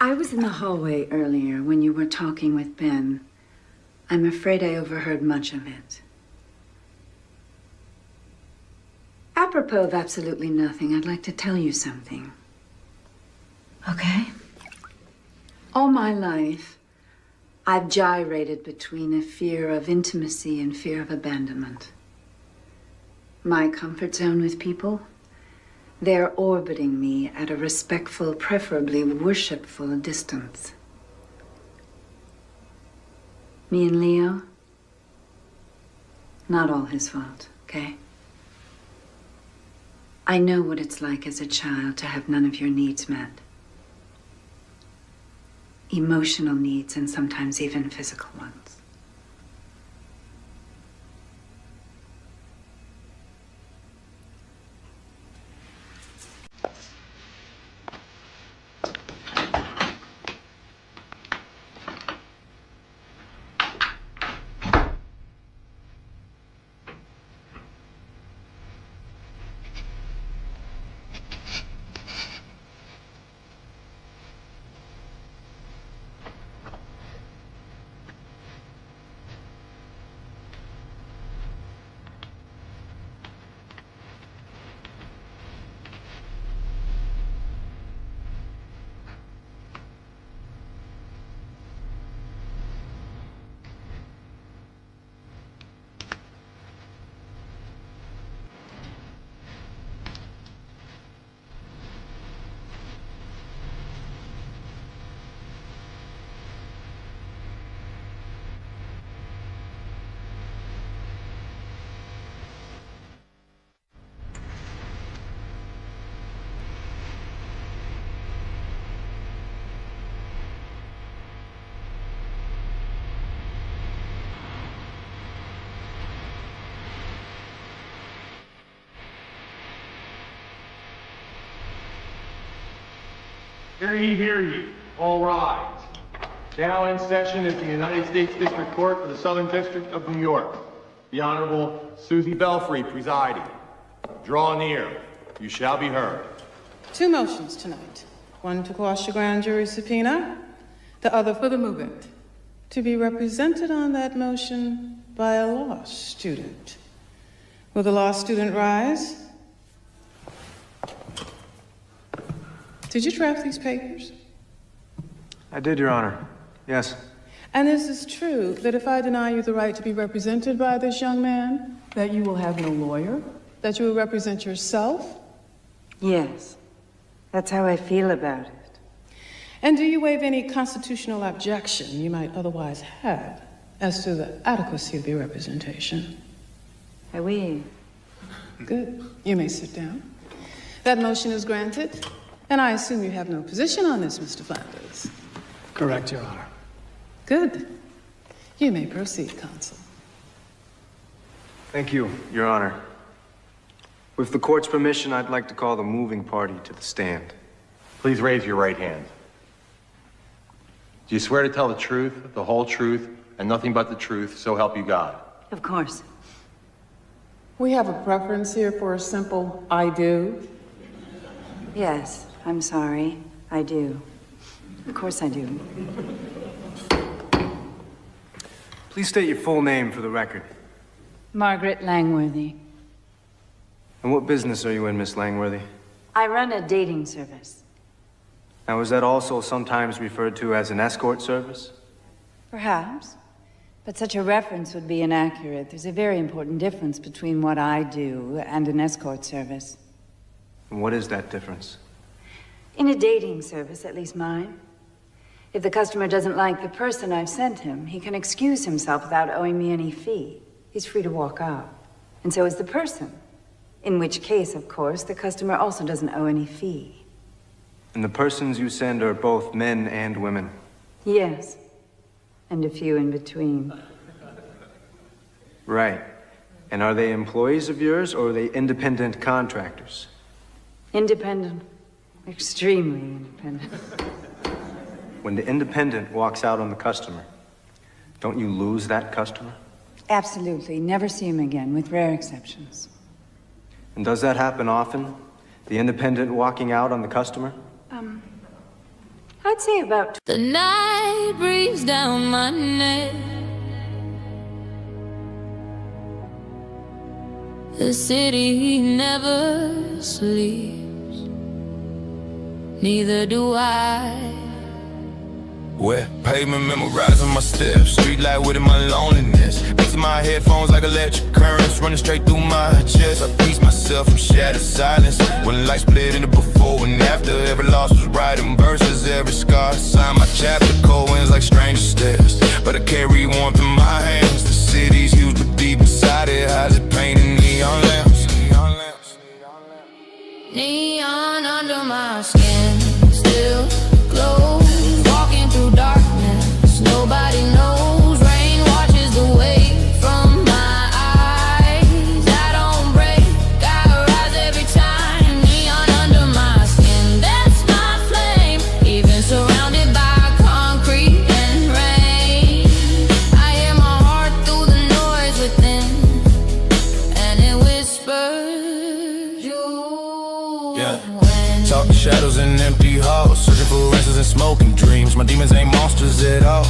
I was in the hallway earlier when you were talking with Ben. I'm afraid I overheard much of it. Apropos of absolutely nothing, I'd like to tell you something. Okay? All my life, I've gyrated between a fear of intimacy and fear of abandonment. My comfort zone with people, they're orbiting me at a respectful, preferably worshipful distance. Me and Leo, not all his fault, okay? I know what it's like as a child to have none of your needs met. Emotional needs and sometimes even physical ones. Hear ye. All rise. Now in session is the United States District Court for the Southern District of New York. The Honorable Susie Belfry presiding. Draw near. You shall be heard. Two motions tonight. One to quash the grand jury subpoena, the other for the movement. To be represented on that motion by a law student. Will the law student rise? Did you draft these papers? I did, Your Honor. Yes. And is this true that if I deny you the right to be represented by this young man, that you will have no lawyer? That you will represent yourself? Yes. That's how I feel about it. And do you waive any constitutional objection you might otherwise have as to the adequacy of your representation? I waive. Good. You may sit down. That motion is granted, and I assume you have no position on this, Mr. Flanders. Correct, Your Honor. Good. You may proceed, counsel. Thank you, Your Honor. With the court's permission, I'd like to call the moving party to the stand. Please raise your right hand. Do you swear to tell the truth, the whole truth, and nothing but the truth, so help you God? Of course. We have a preference here for a simple I do. Yes, I'm sorry. I do. Of course I do. Please state your full name for the record. Margaret Langworthy. And what business are you in, Miss Langworthy? I run a dating service. Now, is that also sometimes referred to as an escort service? Perhaps. But such a reference would be inaccurate. There's a very important difference between what I do and an escort service. And what is that difference? In a dating service, at least mine, if the customer doesn't like the person I've sent him, he can excuse himself without owing me any fee. He's free to walk out. And so is the person. In which case, of course, the customer also doesn't owe any fee. And the persons you send are both men and women? Yes. And a few in between. Right. And are they employees of yours, or are they independent contractors? Independent. Extremely independent. When the independent walks out on the customer, don't you lose that customer? Absolutely. Never see him again, with rare exceptions. And does that happen often? The independent walking out on the customer? I'd say about... The night breathes down my neck. The city never sleeps. Neither do I. Wet pavement memorizing my steps. Street light with my loneliness. Beats in my headphones like electric currents running straight through my chest. I piece myself from shattered silence. When light split into before and after. Every loss was writing verses. Every scar signed my chapter. Cold winds like stranger stairs. But I carry warmth in my hands. The city's huge but deep inside it hides it painting neon lamps. Neon under my skin still glows. Walking through darkness, nobody knows. Rain washes away from my eyes. I don't break, I rise every time. Neon under my skin, that's my flame. Even surrounded by concrete and rain, I hear my heart through the noise within, and it whispers you. Yeah. Talking shadows in empty halls, searching for answers and smoking dreams. My demons ain't monsters at all.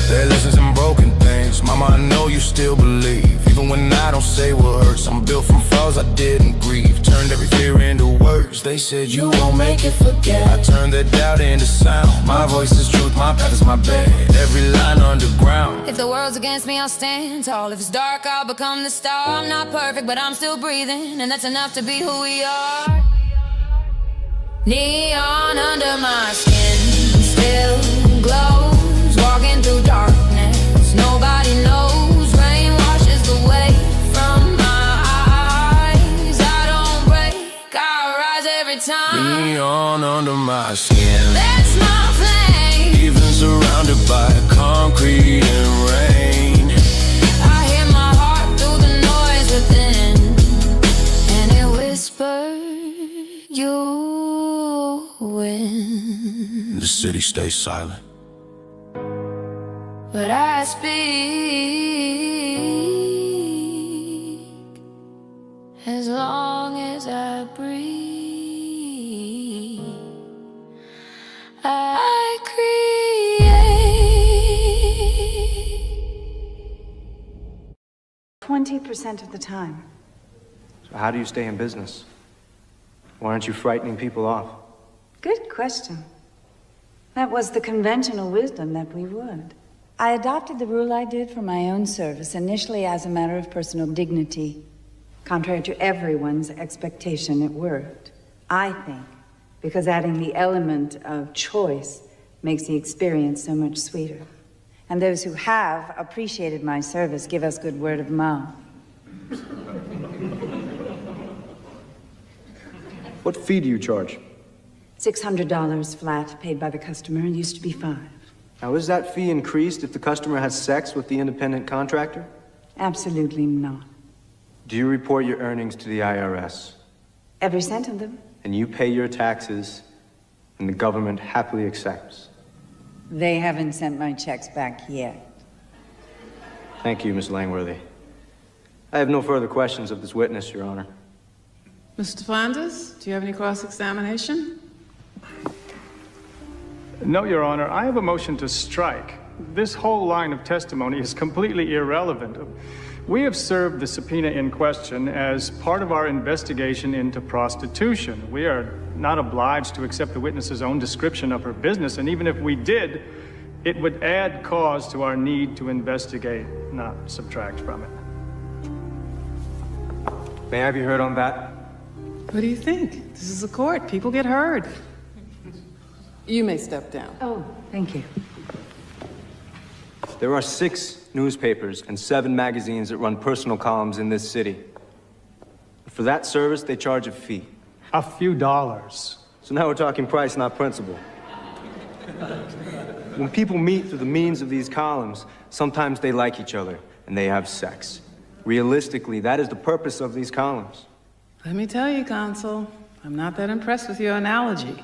They're lessons in broken things. Mama, I know you still believe. Even when I don't say what hurts, I'm built from flaws I didn't grieve. Turned every fear into words. They said you won't make it, forget. I turned that doubt into sound. My voice is truth, my path is my bed. Every line underground. If the world's against me, I'll stand tall. If it's dark, I'll become the star. I'm not perfect, but I'm still breathing, and that's enough to be who we are. Neon under my skin still glows. Walking through darkness, nobody knows. Rain washes away from my eyes. I don't break, I rise every time. Neon under my skin. That's my flame. Even surrounded by concrete and rain. I hear my heart through the noise within, and it whispers you win. city stays silent. But I speak as long as I breathe. I create 20% of the time. So how do you stay in business? Why aren't you frightening people off? Good question. That was the conventional wisdom that we would. I adopted the rule I did for my own service, initially as a matter of personal dignity. Contrary to everyone's expectation, it worked. I think, because adding the element of choice makes the experience so much sweeter. And those who have appreciated my service give us good word of mouth. What fee do you charge? $600 flat, paid by the customer. It used to be $5. Now, is that fee increased if the customer has sex with the independent contractor? Absolutely not. Do you report your earnings to the IRS? Every cent of them. And you pay your taxes, and the government happily accepts? They haven't sent my checks back yet. Thank you, Miss Langworthy. I have no further questions of this witness, Your Honor. Mr. Flanders, do you have any cross-examination? No, Your Honor. I have a motion to strike. This whole line of testimony is completely irrelevant. We have served the subpoena in question as part of our investigation into prostitution. We are not obliged to accept the witness's own description of her business, and even if we did, it would add cause to our need to investigate, not subtract from it. May I be heard on that? What do you think? This is a court. People get heard. You may step down. Oh, thank you. There are 6 newspapers and 7 magazines that run personal columns in this city. For that service, they charge a fee. A few dollars. So now we're talking price, not principle. When people meet through the means of these columns, sometimes they like each other and they have sex. Realistically, that is the purpose of these columns. Let me tell you, Consul, I'm not that impressed with your analogy.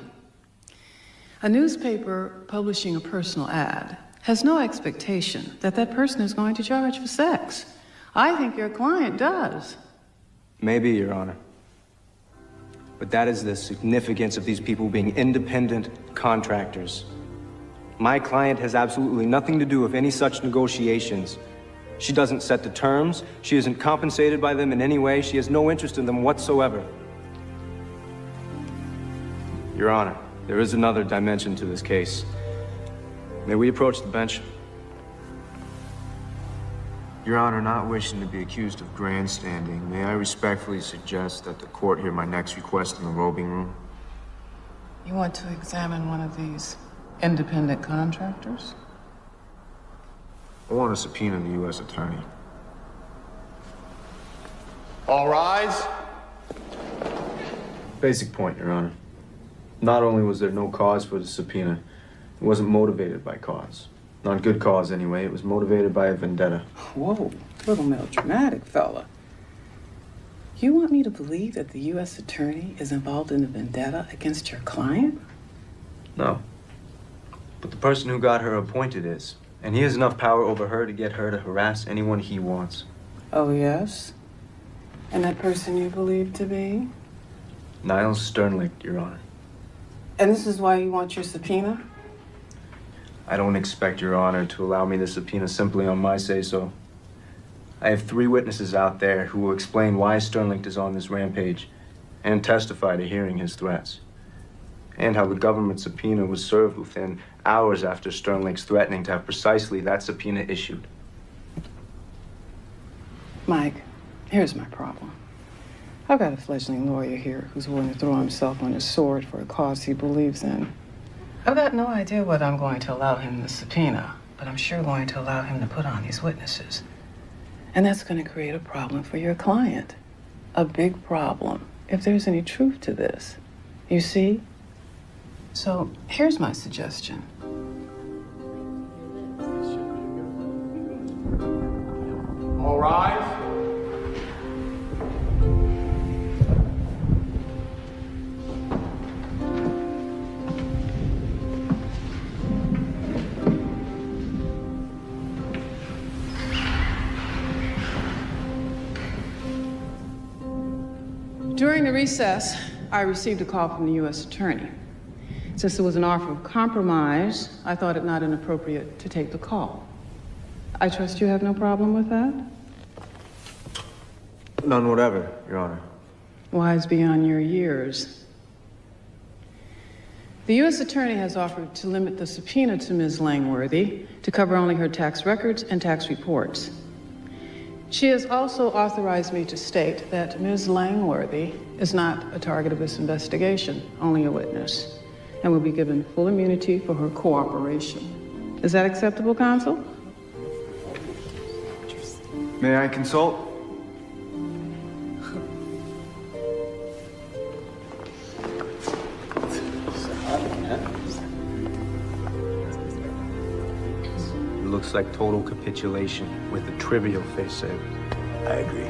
A newspaper publishing a personal ad has no expectation that that person is going to charge for sex. I think your client does. Maybe, Your Honor. But that is the significance of these people being independent contractors. My client has absolutely nothing to do with any such negotiations. She doesn't set the terms. She isn't compensated by them in any way. She has no interest in them whatsoever. Your Honor, there is another dimension to this case. May we approach the bench? Your Honor, not wishing to be accused of grandstanding, may I respectfully suggest that the court hear my next request in the robing room? You want to examine one of these independent contractors? I want to subpoena the U.S. Attorney. All rise. Basic point, Your Honor. Not only was there no cause for the subpoena, it wasn't motivated by cause. Not good cause, anyway. It was motivated by a vendetta. Whoa, little melodramatic fella. You want me to believe that the U.S. Attorney is involved in a vendetta against your client? No. But the person who got her appointed is. And he has enough power over her to get her to harass anyone he wants. Oh, yes? And that person you believe to be? Niles Sternlicht, Your Honor. And this is why you want your subpoena? I don't expect Your Honor to allow me the subpoena simply on my say-so. I have 3 witnesses out there who will explain why Sternlicht is on this rampage and testify to hearing his threats. And how the government subpoena was served within hours after Sternlicht's threatening to have precisely that subpoena issued. Mike, here's my problem. I've got a fledgling lawyer here who's willing to throw himself on his sword for a cause he believes in. I've got no idea whether I'm going to allow him the subpoena, but I'm sure going to allow him to put on these witnesses. And that's going to create a problem for your client. A big problem, if there's any truth to this. You see? So here's my suggestion. All rise. During the recess, I received a call from the U.S. Attorney. Since there was an offer of compromise, I thought it not inappropriate to take the call. I trust you have no problem with that? None whatever, Your Honor. Wise beyond your years. The U.S. Attorney has offered to limit the subpoena to Ms. Langworthy to cover only her tax records and tax reports. She has also authorized me to state that Ms. Langworthy is not a target of this investigation, only a witness, and will be given full immunity for her cooperation. Is that acceptable, counsel? May I consult? Looks like total capitulation with a trivial face save. I agree.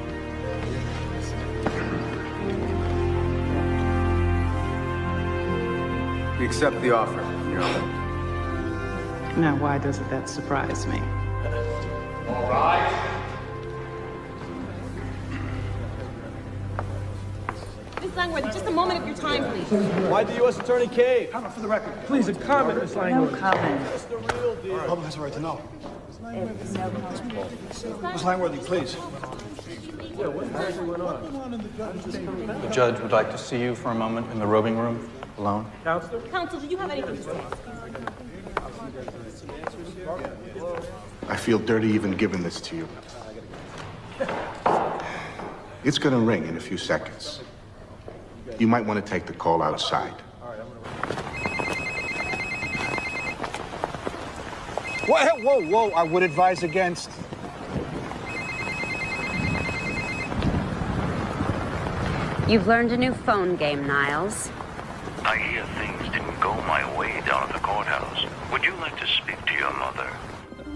We accept the offer, Your Honor. Now, why doesn't that surprise me? All right. Miss Langworthy, just a moment of your time, please. Why'd the U.S. Attorney cave? Comment for the record. Please, a comment, Miss Langworthy. No comment. That's the real deal. The public has a right to know. Miss Langworthy, please. The judge would like to see you for a moment in the robing room, alone. Counselor? Counsel, do you have anything to say? I feel dirty even giving this to you. It's gonna ring in a few seconds. You might want to take the call outside. Whoa, I would advise against. You've learned a new phone game, Niles. I hear things didn't go my way down at the courthouse. Would you like to speak to your mother?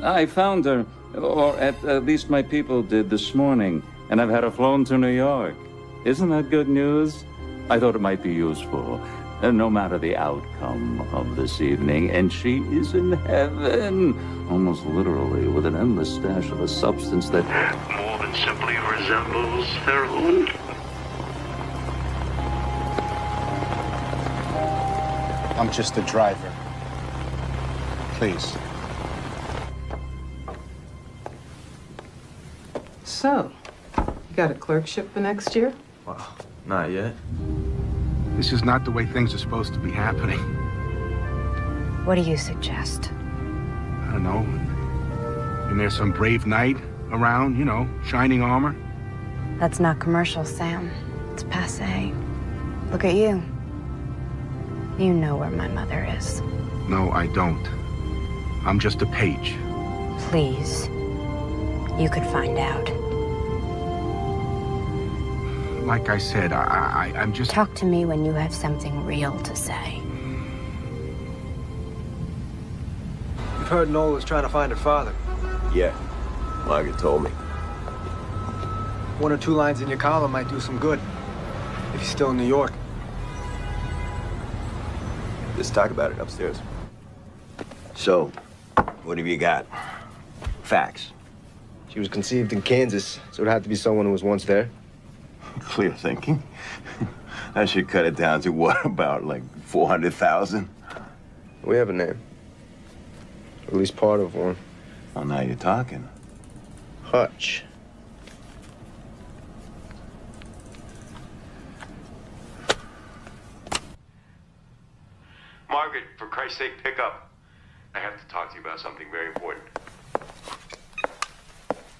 I found her, or at least my people did this morning, and I've had her flown to New York. Isn't that good news? I thought it might be useful, no matter the outcome of this evening. And she is in heaven, almost literally, with an endless stash of a substance that More than simply resembles heroin? I'm just a driver. Please. So, you got a clerkship for next year? Well, not yet. This is not the way things are supposed to be happening. What do you suggest? I don't know. And there's some brave knight around, you know, shining armor. That's not commercial, Sam. It's passé. Look at you. You know where my mother is. No, I don't. I'm just a page. Please. You could find out. Like I said, I'm just... Talk to me when you have something real to say. You've heard Nola's trying to find her father. Yeah, Margaret told me. One or two lines in your column might do some good. If he's still in New York. Let's talk about it upstairs. So, what have you got? Facts. She was conceived in Kansas, so it'd have to be someone who was once there. Clear thinking. I should cut it down to what, about like 400,000? We have a name. Or at least part of one. Well, now you're talking. Hutch. Margaret, for Christ's sake, pick up. I have to talk to you about something very important.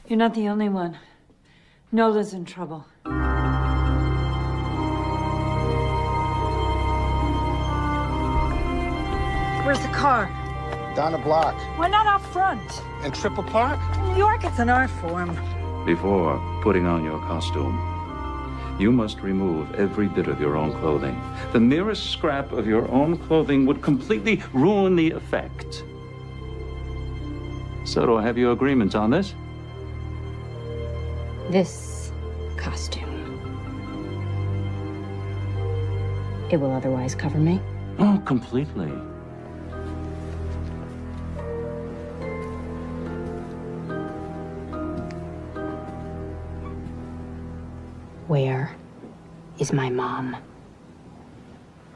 You're not the only one. Nola's in trouble. Where's the car? Down the block. Why not up front? In Triple Park? In New York, it's an art form. before putting on your costume, you must remove every bit of your own clothing. The merest scrap of your own clothing would completely ruin the effect. So do I have your agreement on this? This costume. It will otherwise cover me? Oh, completely. Where is my mom.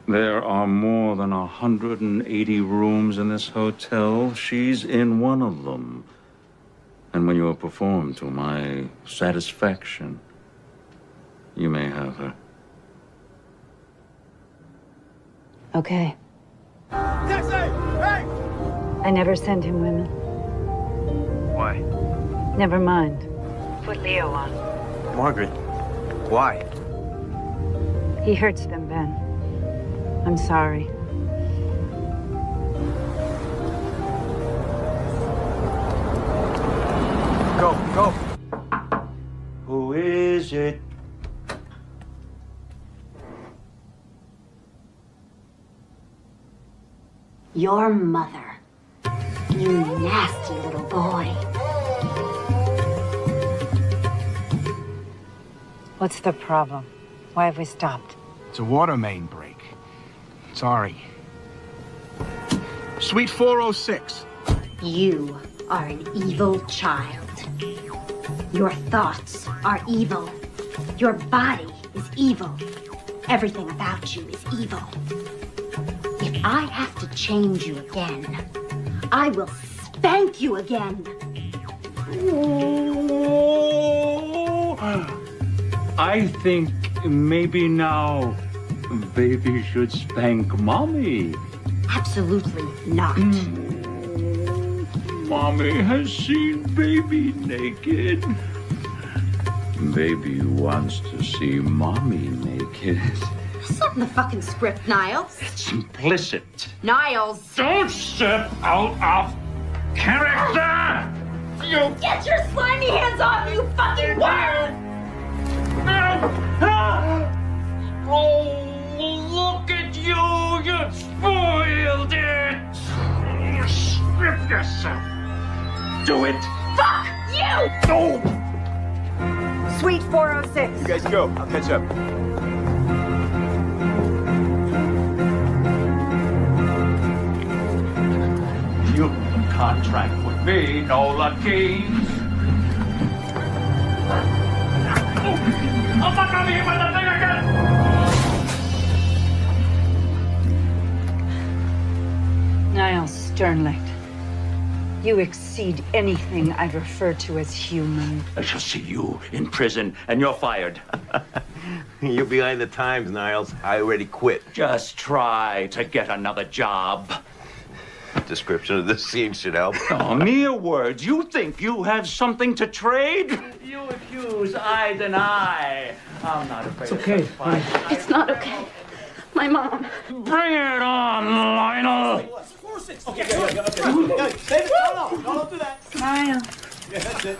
There are more than 180 rooms in this hotel. She's in one of them. And when you have performed to my satisfaction, you may have her. Okay. Taxi! Hey! I never send him women. Why? Never mind. Put Leo on. Margaret, why? He hurts them, Ben. I'm sorry. Go, go. Who is it? Your mother. You nasty little boy. What's the problem? Why have we stopped? It's a water main break. Sorry. Suite 406. You are an evil child. Your thoughts are evil. Your body is evil. Everything about you is evil. If I have to change you again, I will spank you again. I think maybe now baby should spank mommy. Absolutely not. Mommy has seen baby naked. Baby wants to see mommy naked. It's not in the fucking script, Niles. It's implicit. Niles! Don't step out of character! You Get your slimy hands off me, you fucking worm! Oh, look at you! You spoiled it! You strip yourself. Do it. Fuck you! No! Suite 406. You guys go. I'll catch up. You contract with me, Nola Keys. I'm not coming here with the thing again! Niles Sternlicht, you exceed anything I'd refer to as human. I shall see you in prison, and you're fired. You're behind the times, Niles. I already quit. Just try to get another job. Description of this scene should help. Oh, mere words. You think you have something to trade? You accuse, I deny. I'm not afraid. It's okay. It's not okay. My mom. Bring it on, Lionel. Okay. David, don't do that. Smile. Yeah, that's it.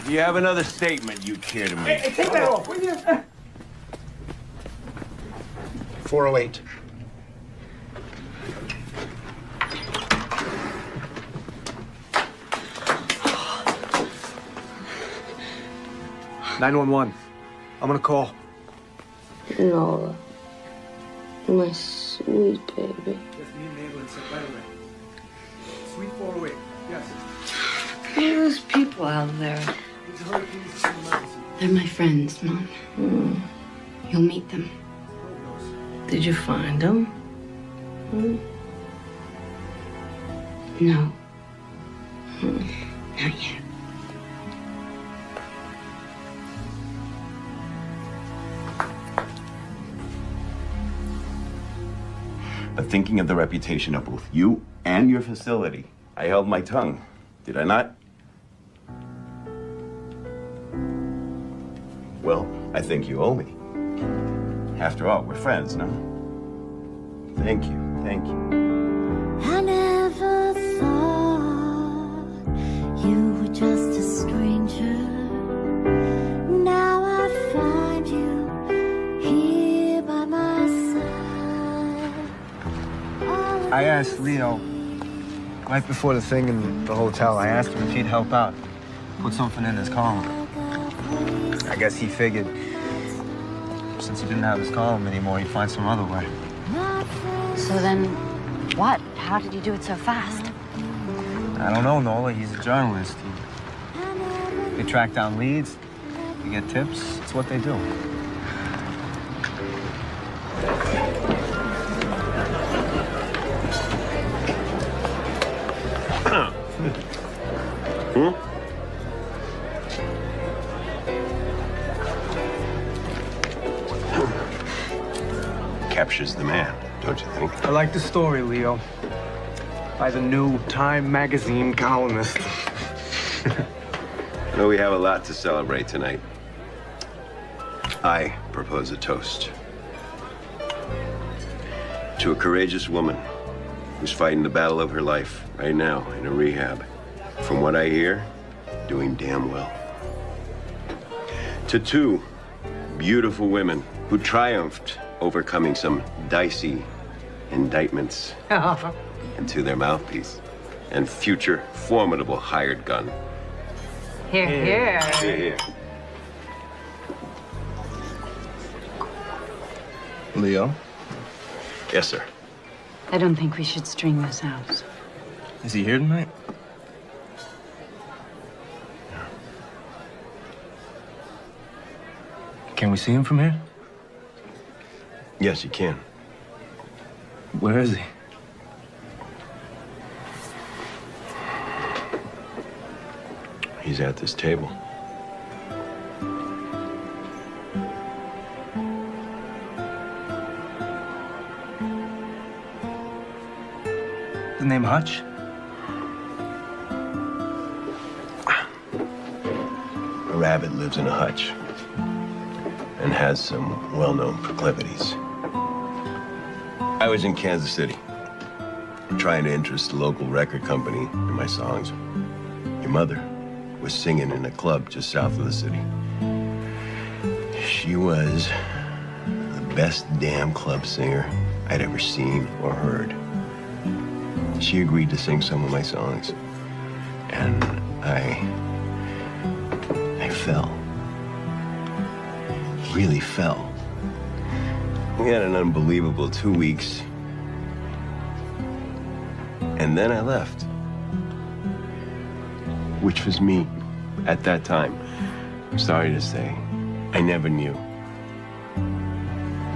Do you have another statement you'd care to make? Hey, take that off, will you? 408. $911. I'm gonna call. Nola. My sweet baby. Suite 408. Yes. There's people out there. They're my friends, Mom. You'll meet them. Did you find them? No. Not yet. But thinking of the reputation of both you and your facility, I held my tongue. Did I not? Well, I think you owe me. After all, we're friends, no? Thank you. Thank you. I never thought you were just a stranger. Now I find you here by my side. I asked Leo, right before the thing in the hotel, I asked him if he'd help out. Put something in his column. I guess he figured since he didn't have his column anymore, he'd find some other way. So then, what? How did you do it so fast? I don't know, Nola. He's a journalist. They track down leads, they get tips. It's what they do. Captures the man, don't you think? I like the story, Leo. By the new Time magazine columnist. I know we have a lot to celebrate tonight. I propose a toast to a courageous woman who's fighting the battle of her life right now in a rehab. From what I hear, doing damn well. To two beautiful women who triumphed overcoming some dicey indictments. And to their mouthpiece and future formidable hired gun. Here, here. Here, here. Leo? Yes, sir. I don't think we should string this out. Is he here tonight? Can we see him from here? Yes, you can. Where is he? He's at this table. The name Hutch? A rabbit lives in a hutch and has some well-known proclivities. I was in Kansas City, trying to interest the local record company in my songs. Your mother was singing in a club just south of the city. She was the best damn club singer I'd ever seen or heard. She agreed to sing some of my songs, and I fell. Really fell. We had an unbelievable 2 weeks, and then I left. Which was me at that time. I'm sorry to say, I never knew.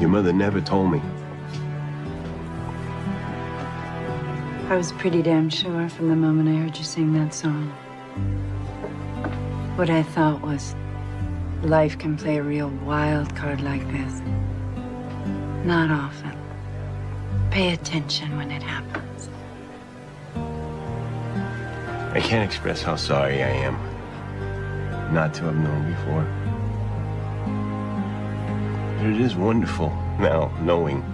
Your mother never told me. I was pretty damn sure from the moment I heard you sing that song. What I thought was, life can play a real wild card like this. Not often. Pay attention when it happens. I can't express how sorry I am not to have known before. But it is wonderful now knowing.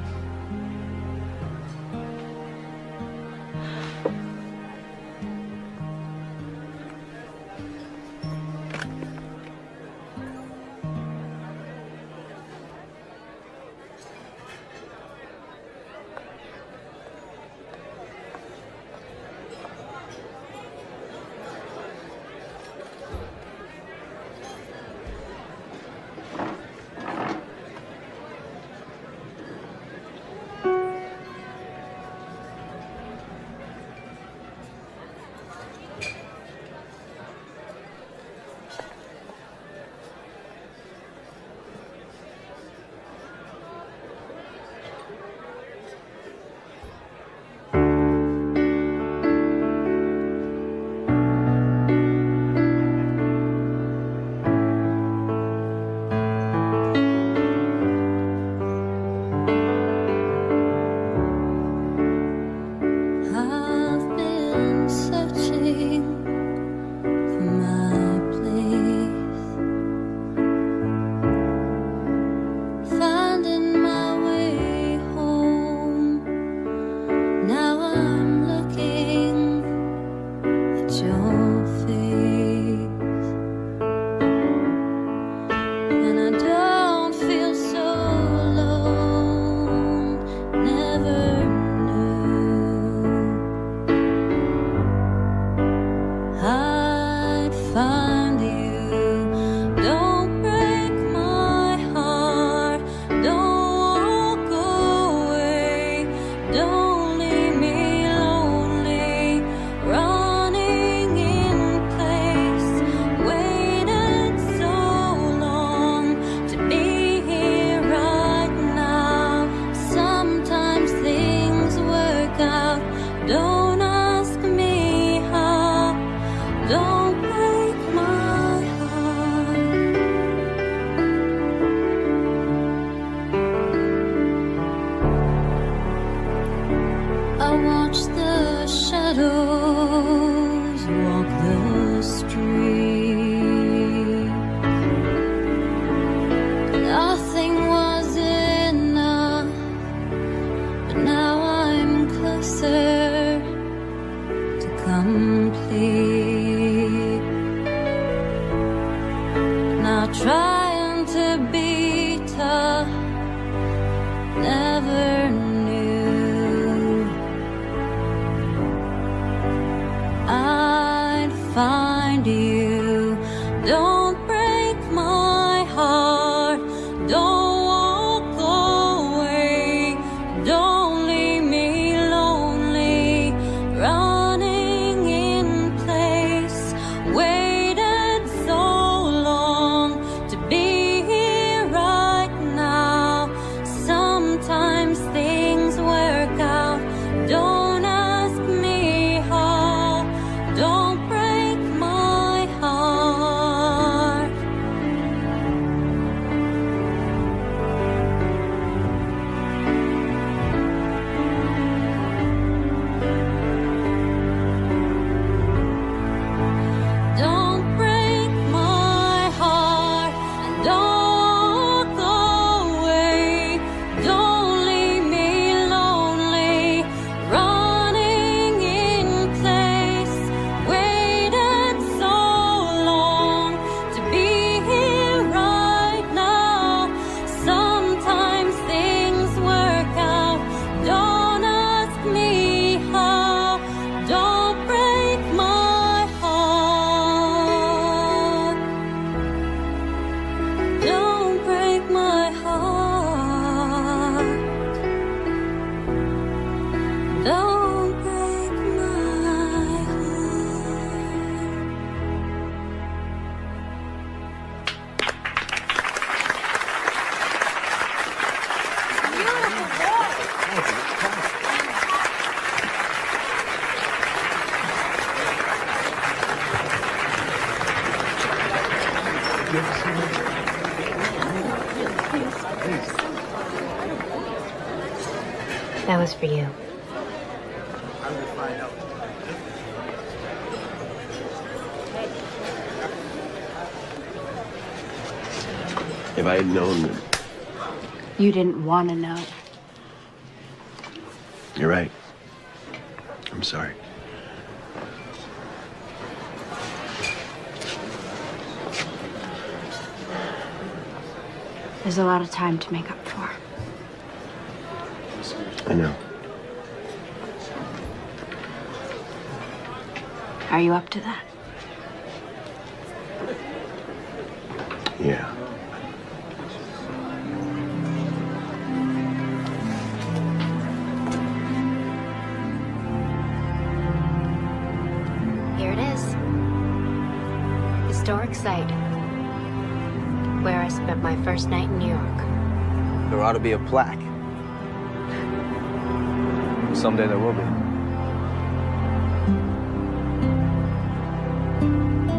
shadows walk the street. Nothing was enough, but now I'm closer to complete. Now trying to be tough, never knew I'd find you. Don't break my heart, don't walk away, don't leave me lonely, running in place. Waited so long to be here right now. Sometimes things work out, don't ask me how. Don't break my heart. Don't break my heart, and don't walk away. Don't leave me lonely, running in place. Waited so long to be here right now. Sometimes things work out, don't ask me how. Don't break my heart. Don't break my heart. Don't break my That was for you. If I had known that. You didn't want to know. You're right. I'm sorry. There's a lot of time to make up for. I know. Are you up to that? Yeah. Here it is. Historic site. Where I spent my first night in New York. There ought to be a plaque. Someday there will be.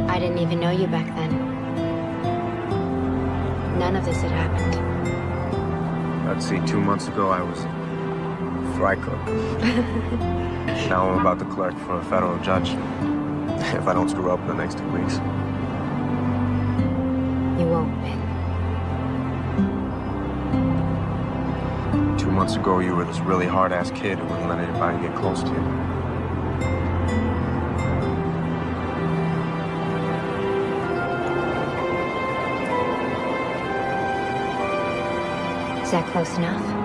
I didn't even know you back then. None of this had happened. Let's see, 2 months ago I was fry cook. Now I'm about to clerk for a federal judge. If I don't screw up in the next 2 weeks. You won't, Ben. 2 months ago you were this really hard-ass kid who wouldn't let anybody get close to you. Is that close enough?